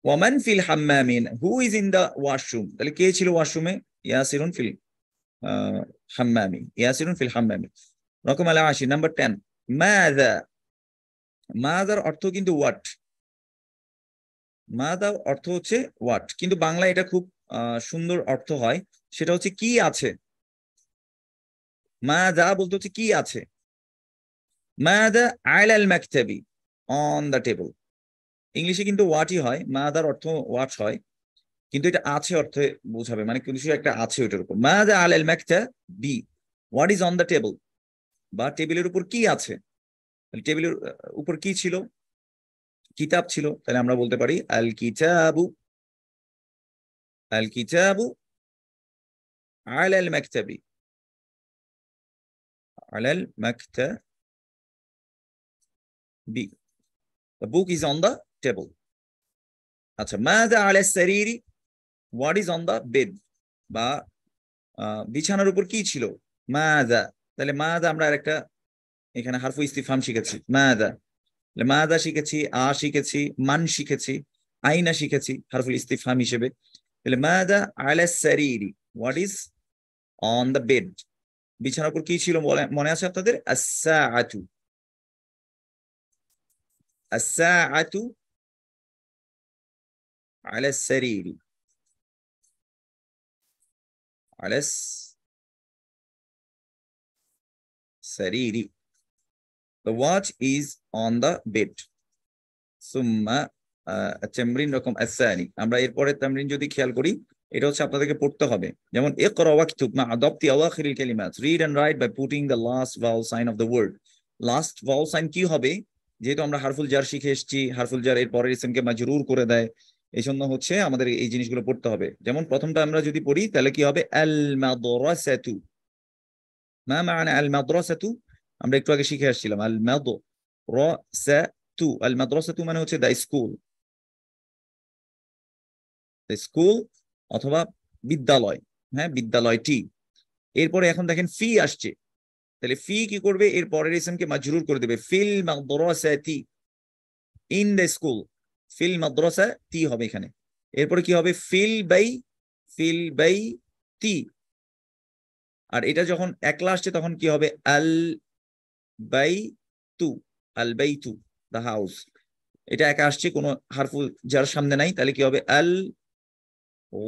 ওয়ামান ফিল হাম্মামিন, who is in the washroom, তাহলে কে ছিল ওয়াশরুমে, ইয়াসিরুন ফিল হাম্মামি, ইয়াসিরুন ফিল হাম্মামি। রকম আলা 80, নাম্বার 10 মাযা, মাযার অর্থ কিন্তু হোয়াট, মাযা অর্থ হচ্ছে হোয়াট, কিন্তু বাংলা এটা খুব সুন্দর অর্থ হয়, সেটা হচ্ছে কি আছে, মাযা বলতে হচ্ছে কি আছে, মাযা আলাল মাকতাবি, অন দা টেবল। ইংলিশে কিন্তু হোয়াটই হয়, মাদার অর্থ হোয়াট হয়, কিন্তু এটা আছে অর্থে বোঝাবে, মানে কিছু একটা আছে ওইটার উপর। মাযা আলাল মাকতাবি, what is on the table, বা টেবিলের উপর কি আছে, টেবিলের উপর কি ছিল, কিতাব ছিল, তাহলে আমরা বলতে পারি আল কিতাবু, আল কিতাবু আলাল মাকতাবি, আলাল মাকতাবি, the book is on the table। আচ্ছা, মাযা আলাস সারিরি, what is on the bed, বা বিছানার উপর কি ছিল, মাযা, তাহলে মাযা আমরা আরেকটা এখানে হারফু ইস্তিফহাম শিখেছি, মাযা, তাহলে মাযা শিখেছি, শিখেছি, মান শিখেছি, আইনা শিখেছি হারফুল ইস্তিফহাম হিসেবে। তাহলে মাযা আলাস সারিরি, what is on the bed, বিছানার উপর কি ছিল মনে আছে আপনাদের, as-সাআতু, as-সাআতু আলাস সারিরি, আলাস সারিরি, the watch is on the bed। সুম্মা তামরিন রকম আসানি, আমরা এরপরে তামরিন যদি খেয়াল করি, এটা হচ্ছে আপনাদেরকে পড়তে হবে, যেমন ইকরা ওয়াকতুব মা আদাবতি আওয়াখিরিল কালিমাত, read and write by putting the last vowel sign of the word. Last vowel sign কি হবে, যেহেতু আমরা হারফুল জার শিখে এসেছি, হারফুল জার এর পরের ইসমকে মাজরুর করে দেয়, এই জন্য হচ্ছে আমাদের এই জিনিসগুলো পড়তে হবে। যেমন প্রথমটা আমরা যদি পড়ি তাহলে কি হবে, আল মাদ্রাসাতু, মা মা'না আল মাদ্রাসাতু, আমরা একটু আগে শিখে আসছিলাম আল মাদ, মাদ্রাসাতু, আল মাদ্রাসাতু মানে হচ্ছে দ্য স্কুল, স্কুল অথবা বিদ্যালয়, হ্যাঁ বিদ্যালয়টি। এরপরে এখন দেখেন ফি আসছে, তাহলে ফি কি করবে, এর পরের ইসমকে মাজরুর করে দেবে, ফিল মাদ্রাসাতি, ইন দ্য স্কুল, ফিল মাদ্রাসাতি হবে এখানে। এরপরে কি হবে, ফিল বাই তি, আর এটা যখন একলা আসছে তখন কি হবে, আল বাই তু, আল বাই তু, দ্য হাউস। এটা একা আসছে, কোনো হারফুল যার সামনে নাই, তাহলে কি হবে, আল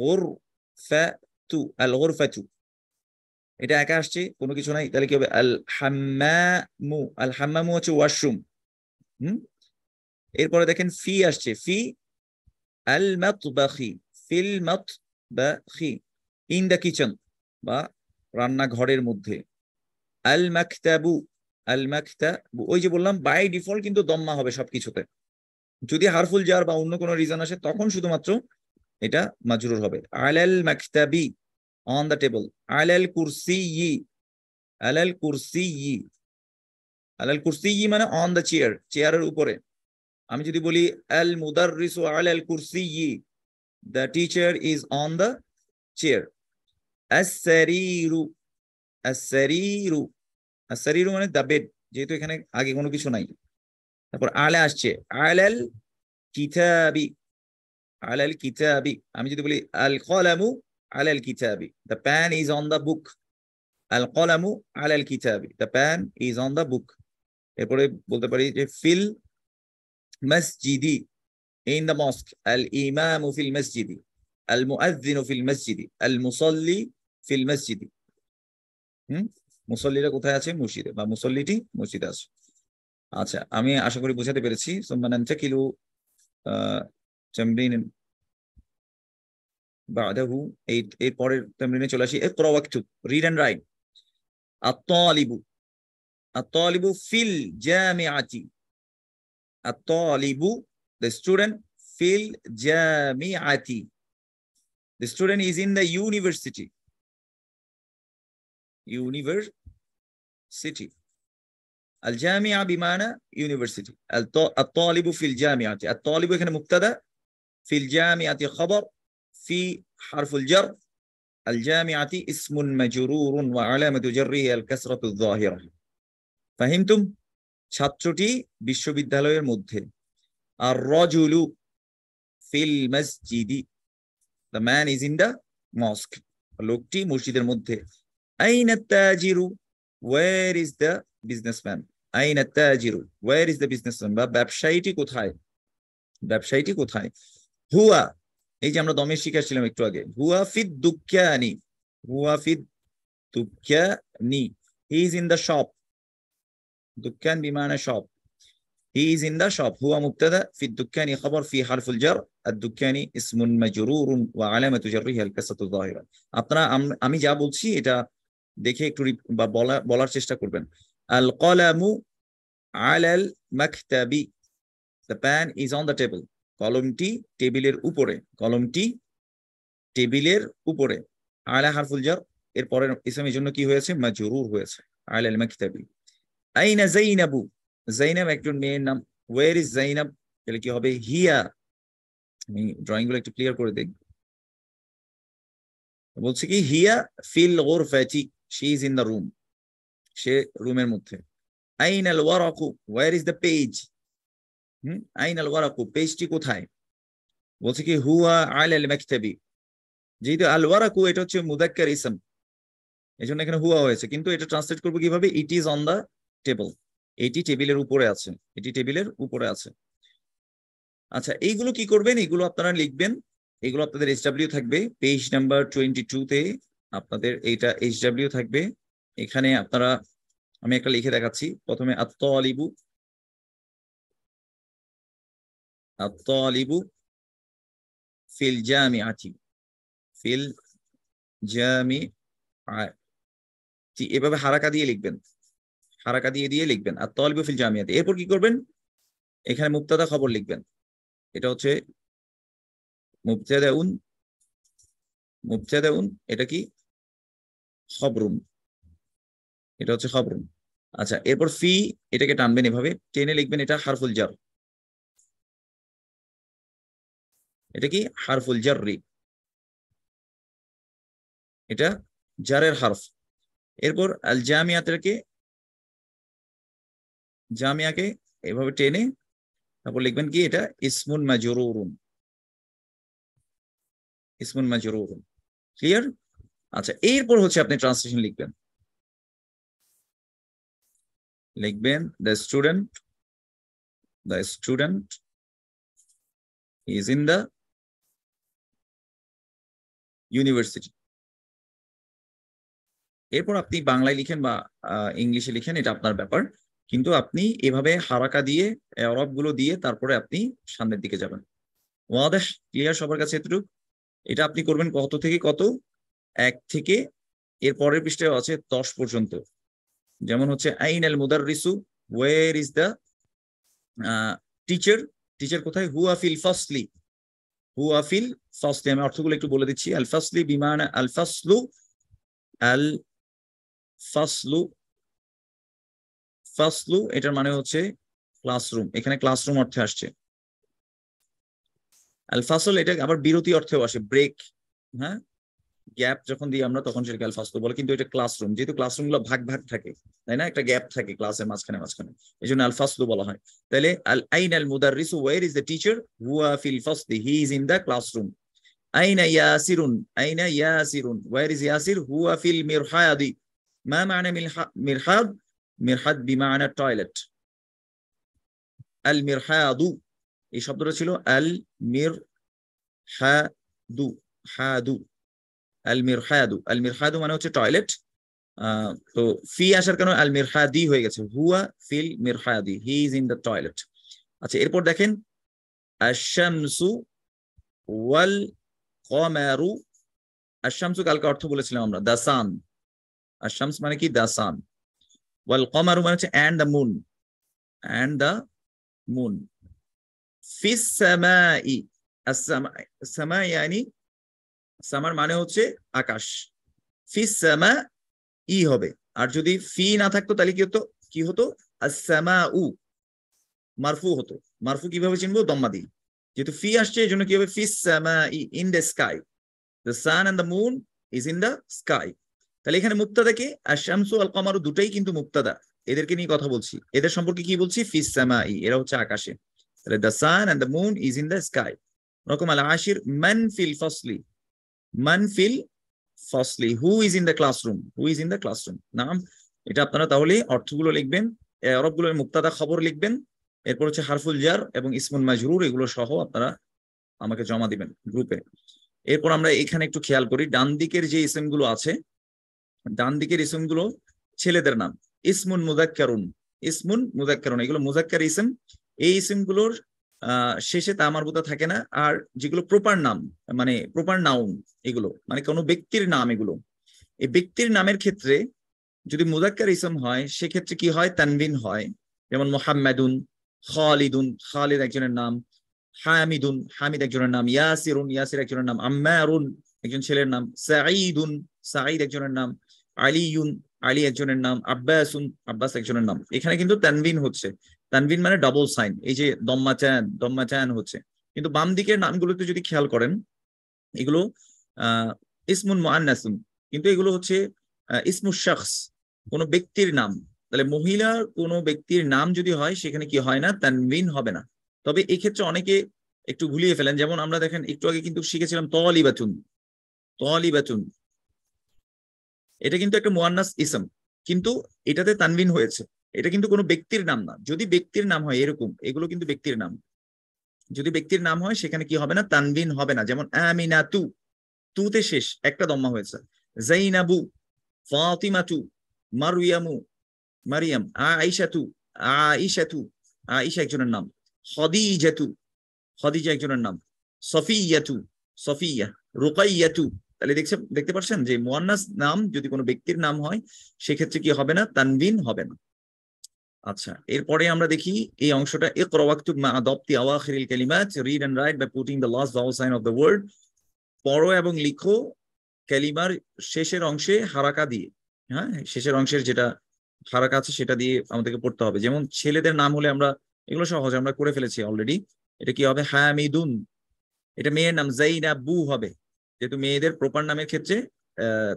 গুরফাতু, আল গুরফাতু। এটা একা আসছে, কোনো কিছু নাই, তাহলে কি হবে, আল হাম্মামু, আল হাম্মামু হচ্ছে ওয়াশরুম। হুম, এরপরে দেখেন ফি আসছে, ফি আল মাতবাখি, ফিল মাতবাখি, ইন দ্য কিচেন বা রান্নাঘরের মধ্যে। আল মাকতাবু, আল মাকতাবু, ওই যে বললাম বাই ডিফল্ট কিন্তু দম্মা হবে সবকিছুতে, যদি হারফুল জার বা অন্য কোনো রিজন আসে তখন শুধুমাত্র এটা মাজরুর হবে। আলাল মাকতাবি, অন দ্য টেবল। আলাল কুরসিয়ি, আলাল কুরসিয়ি, আলাল কুরসিয়ি মানে অন দ্য চেয়ার, চেয়ারের উপরে। আমি যদি বলি আল মুদাররিসু আলাল কুরসিয়ি, the teacher is on the chair. আস-সারিরু, আস-সারিরু, আস-সারিরু মানে দ্য বেড, যেহেতু এখানে আগে কোনো কিছু নাই। তারপর আলা আসছে, আলাল কিতাবি, আলাল কিতাবি। আমি যদি বলি আল কলামু আলাল কিতাবি, the pen is on the book. আল কলামু আলাল কিতাবি, the pen is on the book. এরপরে বলতে পারি যে ফিল মসজিদি, ইন দ্য মস্ক। আল ইমামু ফিল মসজিদি, আল মুআজ্জিনু ফিল মসজিদি, আল মুসাল্লি ফিল মসজিদি। মুসল্লিরা কোথায় আছে, মসজিদে, বা মুসল্লিটি মসজিদে আছে। আচ্ছা, আমি আশা করি বোঝাতে পেরেছি। সুম্মা নানতাকিলু তামরিন বাদাহু, এই পরের তামরিনে চলে আসি। ইকরা ওয়াকতুব, রিড এন্ড রাইট। আত-তালিবু, আত-তালিবু ফিল জামিআতি, আত-তালিবু the student, fil jami'ati, the student is in the university, university. الجامعة بمعنى university. الطالب في الجامعة، الطالب এখানে মুবতাদা، في الجامعة خبر، في حرف الجر، الجامعة اسم مجرور وعلامة جره الكسرة الظاهرة. فهمتم؟ ছাত্রটি বিশ্ববিদ্যালয়ের মধ্যে। আর রজুলু feel মসজিদি, the man is in the mosque, লোকটি মসজিদের মধ্যে। আইনা তাজিরু, where is the businessman, আইনা তাজিরু, where is the businessman, বা ব্যবসায়ীটি কোথায়, ব্যবসায়ীটি কোথায়। হুয়া, এই যে আমরা দমে শিখাচ্ছিলাম একটু আগে, হুয়া ফিদ দুক্কানি, হুয়া ফিদ দুক্কানি, he is in the shop, দুক্কান বিমানে shop, he is in the shop. هو مبتدا، في الدكان خبر، في حرف الجر، الدكان اسم مجرور وعلامة جره الكسرة الظاهرة. আপনারা আমি যা বলছি এটা দেখে একটু বা বলার চেষ্টা করবেন। আল কলামু আলাল মাকতাবি, the pen is on the table, কলমটি টেবিলের উপরে, কলমটি টেবিলের উপরে। আলা হারফুল জার, এর পরের ইসমের জন্য কি হয়েছে, মাজরুর হয়েছে, আলাল মাকতাবি। আইনা যায়নাবু, যায়নাব একজন মেয়ের নাম। ওয়ের ইজ যায়নাব, তাহলে কি হবে, হিয়া। আমি ড্রয়িং গুলো একটু ক্লিয়ার করে দিই। বলছে কি, হিয়া ফিল গুরফাতি, she is in the room, সে রুমের মধ্যে। আইনাল ওয়ারাকু, ওয়্যার ইজ দ্য পেজ, আইনাল ওয়ারাকু, পেজটি কোথায়। বলছে কি, হুয়া আলাল মাকতাবি, যেহেতু আল ওয়ারাকু এটা হচ্ছে মুযাক্কার ইসম, এজন্য এখানে হুয়া হয়েছে, কিন্তু এটা ট্রান্সলেট করবো কিভাবে, ইট ইজ অন দ্য টেবল, এটি টেবিলের উপরে আছে, এটি টেবিলের উপরে আছে। আচ্ছা, এইগুলো কি করবেন, এগুলো আপনারা লিখবেন, এগুলো আপনাদের এইচডব্লিউ থাকবে পেজ নাম্বার 22 তে, আপনাদের এইটা এইচডব্লিউ থাকবে। এখানে আপনারা, আমি একটা লিখে দেখাচ্ছি। প্রথমে আত-তালিবু, আত-তালিবু ফিল জামিআতি, ফিল জামিআতি, এভাবে হারাকা দিয়ে লিখবেন, হারাকা দিয়ে দিয়ে লিখবেন আত-তালিবু ফিল জামিআতি। এরপর কি করবেন, এখানে মুবতাদা খবর লিখবেন। এটা হচ্ছে মুবতাদাউন, মুবতাদাউন, এটা কি খবরুন, এটা হচ্ছে খবরুন। আচ্ছা, এরপর ফি এটাকে টানবেন এভাবে, টেনে লিখবেন এটা হারফুল জার। এটা কি হারফুল জাররি, এটা জারের হারফ। এরপর আল জামিয়াকে এভাবে টেনে তারপর লিখবেন কি এটা ইসমুন মাজরুরুন, ইসমুন মাজরুরুন। ক্লিয়ার? আচ্ছা, এরপর হচ্ছে আপনি ট্রান্সলেশন লিখবেন, the student is in the university. এরপর আপনি বাংলায় লিখেন বা ইংলিশে লিখেন, এটা আপনার ব্যাপার, কিন্তু আপনি এভাবে হারাকা দিয়ে এরব গুলো দিয়ে তারপরে আপনি সামনের দিকে যাবেন। ওয়াদাহ? ক্লিয়ার সবার কাছে এতটুকু? এটা আপনি করবেন কত থেকে কত? 1 থেকে এর পরের পৃষ্ঠায় আছে 10 পর্যন্ত। যেমন হচ্ছে আইনাল মুদাররিসু, where is the teacher, teacher কোথায়? হুয়া ফিল ফাসলি, হুয়া ফিল ফাসলি। আমি অর্থগুলো একটু বলে দিচ্ছি। আল ফাসলি বিমানা আল ফাসলু, আল ফাসলু, ফাসলু এটার মানে হচ্ছে ক্লাসরুম, এখানে ক্লাসরুম অর্থে আসছে। আল ফাসল এটা আবার বিরতি অর্থেও আসে, ব্রেক, হ্যাঁ, গ্যাপ যখন দিই আমরা তখন সেটাকে আল ফাসলু বলে, কিন্তু এটা ক্লাসরুম, যেহেতু ক্লাসরুম গুলো ভাগ ভাগ থাকে, তাই না, একটা গ্যাপ থাকে ক্লাসের মাঝখানে মাঝখানে, এই জন্য আল ফাসলু বলা হয়। তাহলে আল আইনাল মুদাররিসু, ওয়ের ইজ দ্য টিচার? হুয়া ফিল ফাসলি, he is in the classroom. আইনা ইয়াসিরুন, আইনা ইয়াসিরুন, ওয়ের ইজ ইয়াসির? হুয়া ফিল মিরহাদি। মা মা'না মিরহাদ? মিরহাদ বিমানা টয়লেট। আল মিরহাদু, এই শব্দটা ছিল আল মিরহাদু, হাদু, আল মিরহাদু, আল মিরহাদু মানে হচ্ছে টয়লেট। তো ফি আসার কারণে আল মিরহাদি হয়ে গেছে, হুয়া ফিল মিরহাদি, he is in the toilet. আচ্ছা, এরপর দেখেন আশ-শামসু ওয়াল কমারু। আশ-শামসু কালকে অর্থ বলেছিলাম আমরা, দা সান। আশ-শামস মানে কি? দা সান। ওয়াল কমারু মানে হচ্ছে and the moon, and the moon. ফিস সামাই, সামা ইয়ানি, সামার মানে হচ্ছে আকাশ, ফিস সামা ই হবে। আর যদি ফি না থাকতো তাহলে কি হতো? কি হতো? as-সামাউ, মারফু হতো। মারফু কিভাবে চিনবো? দম্মা দিয়ে। যেহেতু ফি আসছে এই জন্য কি হবে? ফিস সামাই, in the sky, the sun and the moon is in the sky. তাহলে এখানে মুক্তাদাকে আশ-শামসু আল কমারু দুটাই কিন্তু মুক্তাদা, এদেরকে নিয়ে কথা বলছি, এদের সম্পর্কে কি বলছি? ফিস সামাই, এরা হচ্ছে আকাশে। তাহলে the sun and the moon is in the sky. রকম আল আশির মান ফিল ফাসলি, মান ফিল ফাসলি, who is in the classroom, who is in the classroom. নাম এটা আপনারা তাহলে অর্থগুলো লিখবেন, আরবগুলোর মুক্তাদা খবর লিখবেন, এরপর হচ্ছে হারফুল জার এবং ইসমুল মাজরুর, এগুলো সহ আপনারা আমাকে জমা দিবেন গ্রুপে। এরপর আমরা এখানে একটু খেয়াল করি, ডান দিকের যে ইসমগুলো আছে, ডান দিকের ইসমগুলো ছেলেদের নাম, ইসমুন মুযাক্কারুন, ইসমুন মুযাক্কারুন, এগুলো মুযাক্কার ইসম। এই ইসমগুলোর শেষে তা মারবুতা থাকে না। আর যেগুলো প্রপার নাম, মানে প্রপার নাউন, এগুলো মানে কোনো ব্যক্তির নাম, এগুলো এই ব্যক্তির নামের ক্ষেত্রে যদি মুযাক্কার ইসম হয় সেক্ষেত্রে কি হয়? তানবিন হয়। যেমন মুহাম্মাদুন, খালিদুন, খালিদ একজনের নাম, হামিদুন, হামিদ একজনের নাম, ইয়াসিরুন, ইয়াসির একজনের নাম, আম্মারুন একজন ছেলের নাম, সাঈদুন, সাঈদ একজনের নাম, আলিউন, আলী একজনের নাম, আব্বাসুন, আব্বাস একজনের নাম। এখানে কিন্তু তানবিন হচ্ছে, তানবিন মানে ডবল সাইন, এই যে দম্মা চান হচ্ছে। কিন্তু বাম দিকের নামগুলোতে যদি খেয়াল করেন, এগুলো ইসমুন মুআন্নাসুন, কিন্তু এগুলো হচ্ছে ইসমুশ শাখস, কোন ব্যক্তির নাম। তাহলে মহিলার কোন ব্যক্তির নাম যদি হয় সেখানে কি হয় না? তানবিন হবে না। তবে এই ক্ষেত্রে অনেকে একটু ভুলিয়ে ফেলেন, যেমন আমরা দেখেন একটু আগে কিন্তু শিখেছিলাম তালিবাতুন, তালিবাতুন, এটা কিন্তু একটা মুআন্নাস ইসম, কিন্তু এটাতে তানবিন হয়েছে, এটা কিন্তু কোনো ব্যক্তির নাম না। যদি ব্যক্তির নাম হয় এরকম, এগুলো কিন্তু ব্যক্তির নাম, যদি ব্যক্তির নাম হয় সেখানে কি হবে না? তানবিন হবে না। যেমন আমিনাতু, তুতে শেষ একটা দম্মা হয়েছে। জাইনাবু, ফাতিমাতু, মারইয়ামু, মারিয়াম, আয়েশাতু, আয়েশাতু, আয়েশা একজনের নাম, খাদিজাতু, খাদিজা একজনের নাম, সফিয়াতু, সফিয়া, রুকাইয়াতু। তাহলে দেখতে পাচ্ছেন যে মুআন্নাস নাম যদি কোনো ব্যক্তির নাম হয় সেক্ষেত্রে কি হবে না? তানবিন হবে না। আচ্ছা, এরপরে আমরা দেখি এই অংশটা, ইকরা ওয়াকতুব মা দাবতি আওয়াখিরিল কালিমাত, read and write by putting the last vowel sign of the word. পড়ো এবং লিখো কালিমার শেষের অংশে হারাকা দিয়ে, হ্যাঁ, শেষের অংশের যেটা হারাকা আছে সেটা দিয়ে আমাদেরকে পড়তে হবে। যেমন ছেলেদের নাম হলে আমরা এগুলো সহজ, আমরা করে ফেলেছি অলরেডি। এটা কি হবে? হামিদুন। এটা মেয়ের নাম জাইনাবু হবে, যেহেতু মেয়েদের প্রপার নামের ক্ষেত্রে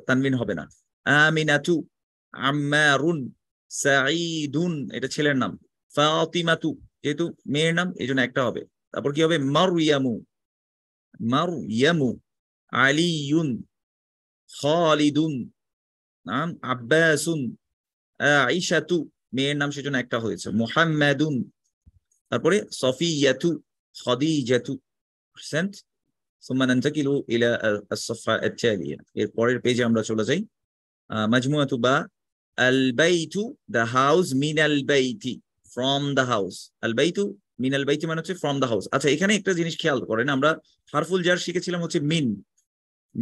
তানবিন হবে না। আমিনাতু, আম্মারুন, সাঈদুন এটা ছেলের নাম। ফাতিমাতু যেহেতু মেয়ের নাম এই জন্য একটা হবে। তারপর কি হবে? মারইয়ামু, মারইয়ামু, আলিয়ুন, খালিদুন, নাম আব্বাসুন, আইশাতু মেয়ের নাম সেজন্য একটা হয়েছে। মুহাম্মাদুন, তারপরে সফিয়াতু, খাদিজাতু। সেন্ট ثم ننتقل الى الصفحه التاليه এরপরের পেজে আমরা চলে যাই। মাজমুআতু বা আল বাইতু the house min al bayti from the house al baytu min al bayti মানে হচ্ছে from the house। আচ্ছা এখানে একটা জিনিস খেয়াল করেন, আমরা হারফুল জার শিখেছিলাম হচ্ছে মিন।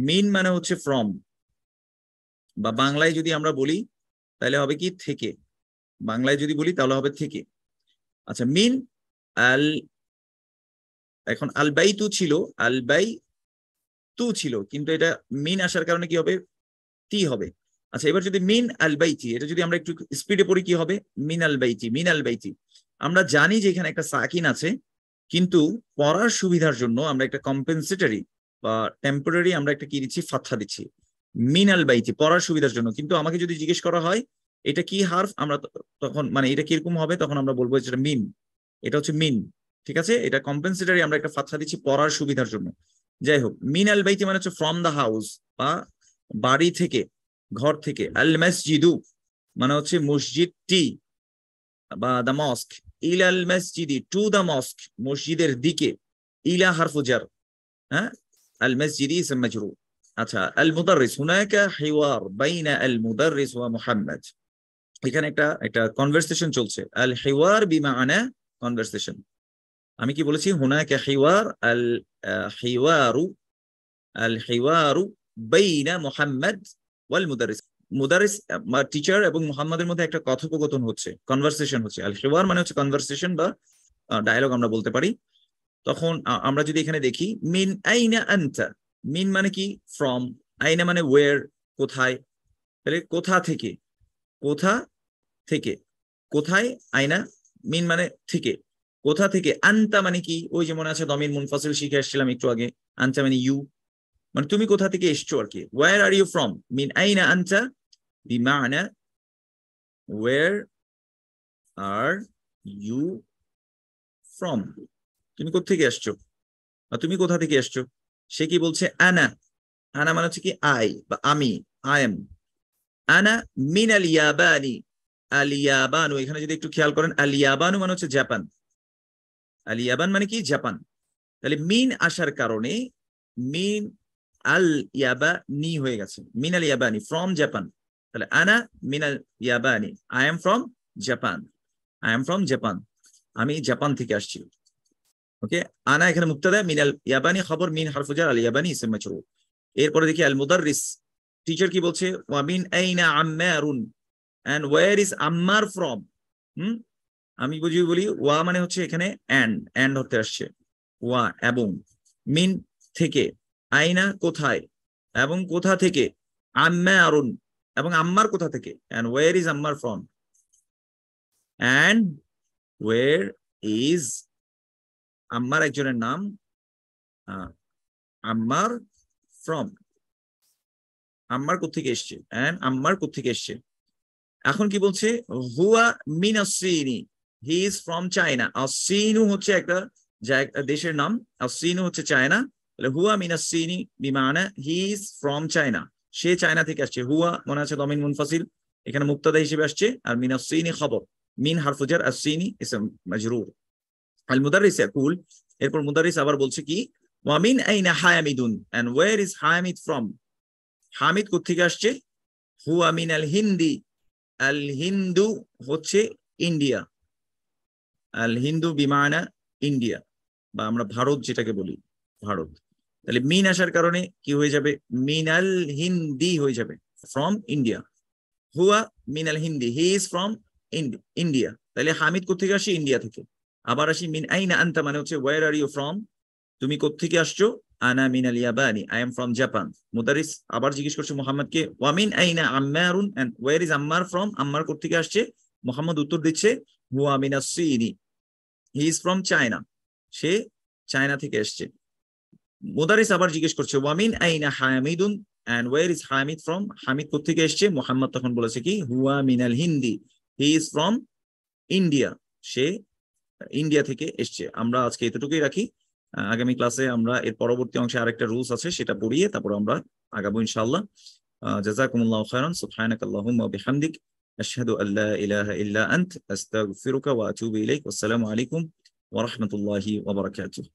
মিন মানে হচ্ছে from, বা বাংলায় যদি আমরা বলি তাহলে হবে কি থেকে, বাংলায় যদি বলি তাহলে হবে থেকে। আচ্ছা মিন আল, এখন আল বাইতু ছিল, আল বাই তু ছিল, কিন্তু এটা মিন আসার কারণে কি হবে? তি হবে। আচ্ছা এবার যদি মিন আল বাইতি, এটা যদি আমরা একটু স্পিডে পড়ি কি হবে? মিন আল বাইতি, মিন আল বাইতি। আমরা জানি যে এখানে একটা সাকিন আছে, কিন্তু পড়ার সুবিধার জন্য আমরা একটা কম্পেনসেটরি বা টেম্পোরারি আমরা একটা কি দিচ্ছি? ফাতহা দিচ্ছি। মিন আল বাইতি পড়ার সুবিধার জন্য। কিন্তু আমাকে যদি জিজ্ঞেস করা হয় এটা কি হার্ফ, আমরা তখন মানে এটা কিরকম হবে, তখন আমরা বলবো যেটা মিন, এটা হচ্ছে মিন। ঠিক আছে, এটা কম্পেনসেটরি আমরা একটা ফাতহা দিচ্ছি পড়ার সুবিধার জন্য। যাই হোক, মিন আল বাইতি মানে হচ্ছে ফ্রম দ্য হাউস বা বাড়ি থেকে, ঘর থেকে। আল মসজিদু মানে হচ্ছে মসজিদটি বা দ্য মস্ক। ইলাল মসজিদি টু দ্য মস্ক, মসজিদের দিকে। ইলা হারফু জার, হ্যাঁ। আল মসজিদি ইসম মাজরুর। আচ্ছা আল মুদাররিস, হুনাকা হিওয়ার বাইনা আল মুদাররিস ওয়া মুহাম্মদ। এখানে একটা কনভারসেশন চলছে। আল হিওয়ার বিমাআনা কনভারসেশন। আমি কি বলেছি? হুনাকা হিওয়ার, আল হিওয়ারু, আল হিওয়ারু বাইনা মুহাম্মদ ওয়াল মুদাররিস। মুদারিস টিচার এবং মুহাম্মাদের মধ্যে একটা কথোপকথন হচ্ছে, কনভারসেশন হচ্ছে। আল হিওয়ার মানে হচ্ছে কনভারসেশন বা ডায়ালগ আমরা বলতে পারি। তখন আমরা যদি এখানে দেখি মিন আইনা আনতা, মিন মানে কি? ফ্রম। আইনা মানে ওয়ের, কোথায়। তাহলে কোথা থেকে, কোথা থেকে, কোথায়। আইনা, মিন মানে থেকে, কোথা থেকে। আনতা মানে কি? ওই যে মনে আছে দমির মুনফাসিল শিখে আসছিলাম একটু আগে। আনতা মানে ইউ, মানে তুমি কোথা থেকে এসছো আর কি। Where are you from. মিন আইনা আনতা বিমানা where are you from, তুমি কোথা থেকে আসছো বা তুমি কোথা থেকে আসছো। সে কি বলছে? আনা। আনা মানে হচ্ছে কি? আই বা আমি, আই এম। আনা মিন আল ইয়াবানি, আল ইয়াবানু। এখানে যদি একটু খেয়াল করেন, আল ইয়াবানু মানে হচ্ছে জাপান। আল ইয়াবান মানে কি? জাপান। তাহলে মিন আসার কারণে মিন আল ইয়াবানি হয়ে গেছে। মিন আল ইয়াবানি, ফ্রম জাপান। তাহলে আনা মিন আল ইয়াবানি, I am from Japan. I am from Japan, আমি জাপান থেকে আসছি। ওকে, আনা এখানে মুবতাদা, মিনাল ইয়াবানি খবর, মিন হারফু জার, আল ইয়াবানি ইসম মাজরুর। এরপরে দেখি আল মুদাররিস, টিচার কি বলছে? ওয়া মিন আইনা আম্মারুন, and where is Ammar from. আমি বলি ওয়া মানে হচ্ছে এখানে এন্ড হতে আসছে। ওয়া এবং, মিন থেকে, আইনা কোথায়, এবং কোথা থেকে, আম্মারুন এবং আম্মার কোথা থেকে, and where is Ammar from, and where is আম্মার একজনের নাম, আম্মার ফ্রম, আম্মার কোত্থেকে এসছে, এন্ড আম্মার কোত্থেকে এসছে। এখন কি বলছে? হুয়া মিন আসিনি, হি ইজ ফ্রম চায়না। আসিনু হচ্ছে একটা দেশের নাম, আসিনু হচ্ছে চায়না। তাহলে হুয়া মিন আসিনি বিমানা হি ইজ ফ্রম চায়না, সে চায়না থেকে আসছে। হুয়া মনে আছে দমিন মুনফাসিল, এখানে মুক্তাদা হিসেবে আসছে। আর মিন আসিনি খবর, মিন হারফু জার, আসিনি ইসম মাজরুর। আল মুদাররিস ইয়াকুল, এরপর মুদাররিস আবার বলছে কি? ওয়া মিন আইনা হামিদুন, and where is Hamid from. Hamid কোত্থেকে আসছে? হুয়া মিন আল হিন্দি, আল হিন্দু হচ্ছে ইন্ডিয়া। আল হিন্দু বিমানা ইন্ডিয়া, বা আমরা ভারত যেটাকে বলি, ভারত। তাহলে মিন আসার কারণে কি হয়ে যাবে? মিনাল হিন্দি হয়ে যাবে, ফ্রম ইন্ডিয়া। হুয়া মিনাল হিন্দি, হি ইজ ফ্রম ইন্ডিয়া। তাহলে হামিদ কোত্থেকে আসে? ইন্ডিয়া থেকে। আবার আসি মিন আইনা আনতা, মানে হচ্ছে ওয়্যার আর ইউ ফ্রম, তুমি কোত্থেকে আসছো? আনা মিনাল ইয়াবানি, আই এম ফ্রম জাপান। মুদারিস আবার জিজ্ঞেস করছে মোহাম্মদকে, ওয়ামিন আইনা আম্মারুন, and where is Ammar from, Ammar কোত্থেকে আসছে? মোহাম্মদ উত্তর দিচ্ছে হুয়া মিনাস সিনি, হি ইজ ফ্রম চায়না, সে চায়না থেকে এসছে। মুদারিস আবার জিজ্ঞেস করছে ওয়ামিন আইনা হামিদুন, and where is Hamid from, Hamid কোত্থেকে এসছে? মোহাম্মদ তখন বলেছে কি হুয়া মিনাল হিন্দি, হি ইজ ফ্রম ইন্ডিয়া, সে ইন্ডিয়া থেকে এসছে। আমরা আজকে এতটুকুই রাখি, আগামী ক্লাসে আমরা এর পরবর্তী অংশে আরেকটা রুলস আছে সেটা পড়িয়ে তারপর আমরা আগাবো ইনশাআল্লাহ। জাযাকুমুল্লাহু খাইরান, সুবহানাকাল্লাহুম্মা ওয়া বিহামদিক, আশহাদু আল্লা ইলাহা ইল্লা আনত, আস্তাগফিরুকা ওয়া আতুবু ইলাইক। আসসালামু আলাইকুম ওয়া রাহমাতুল্লাহি ওয়া বারাকাতুহু।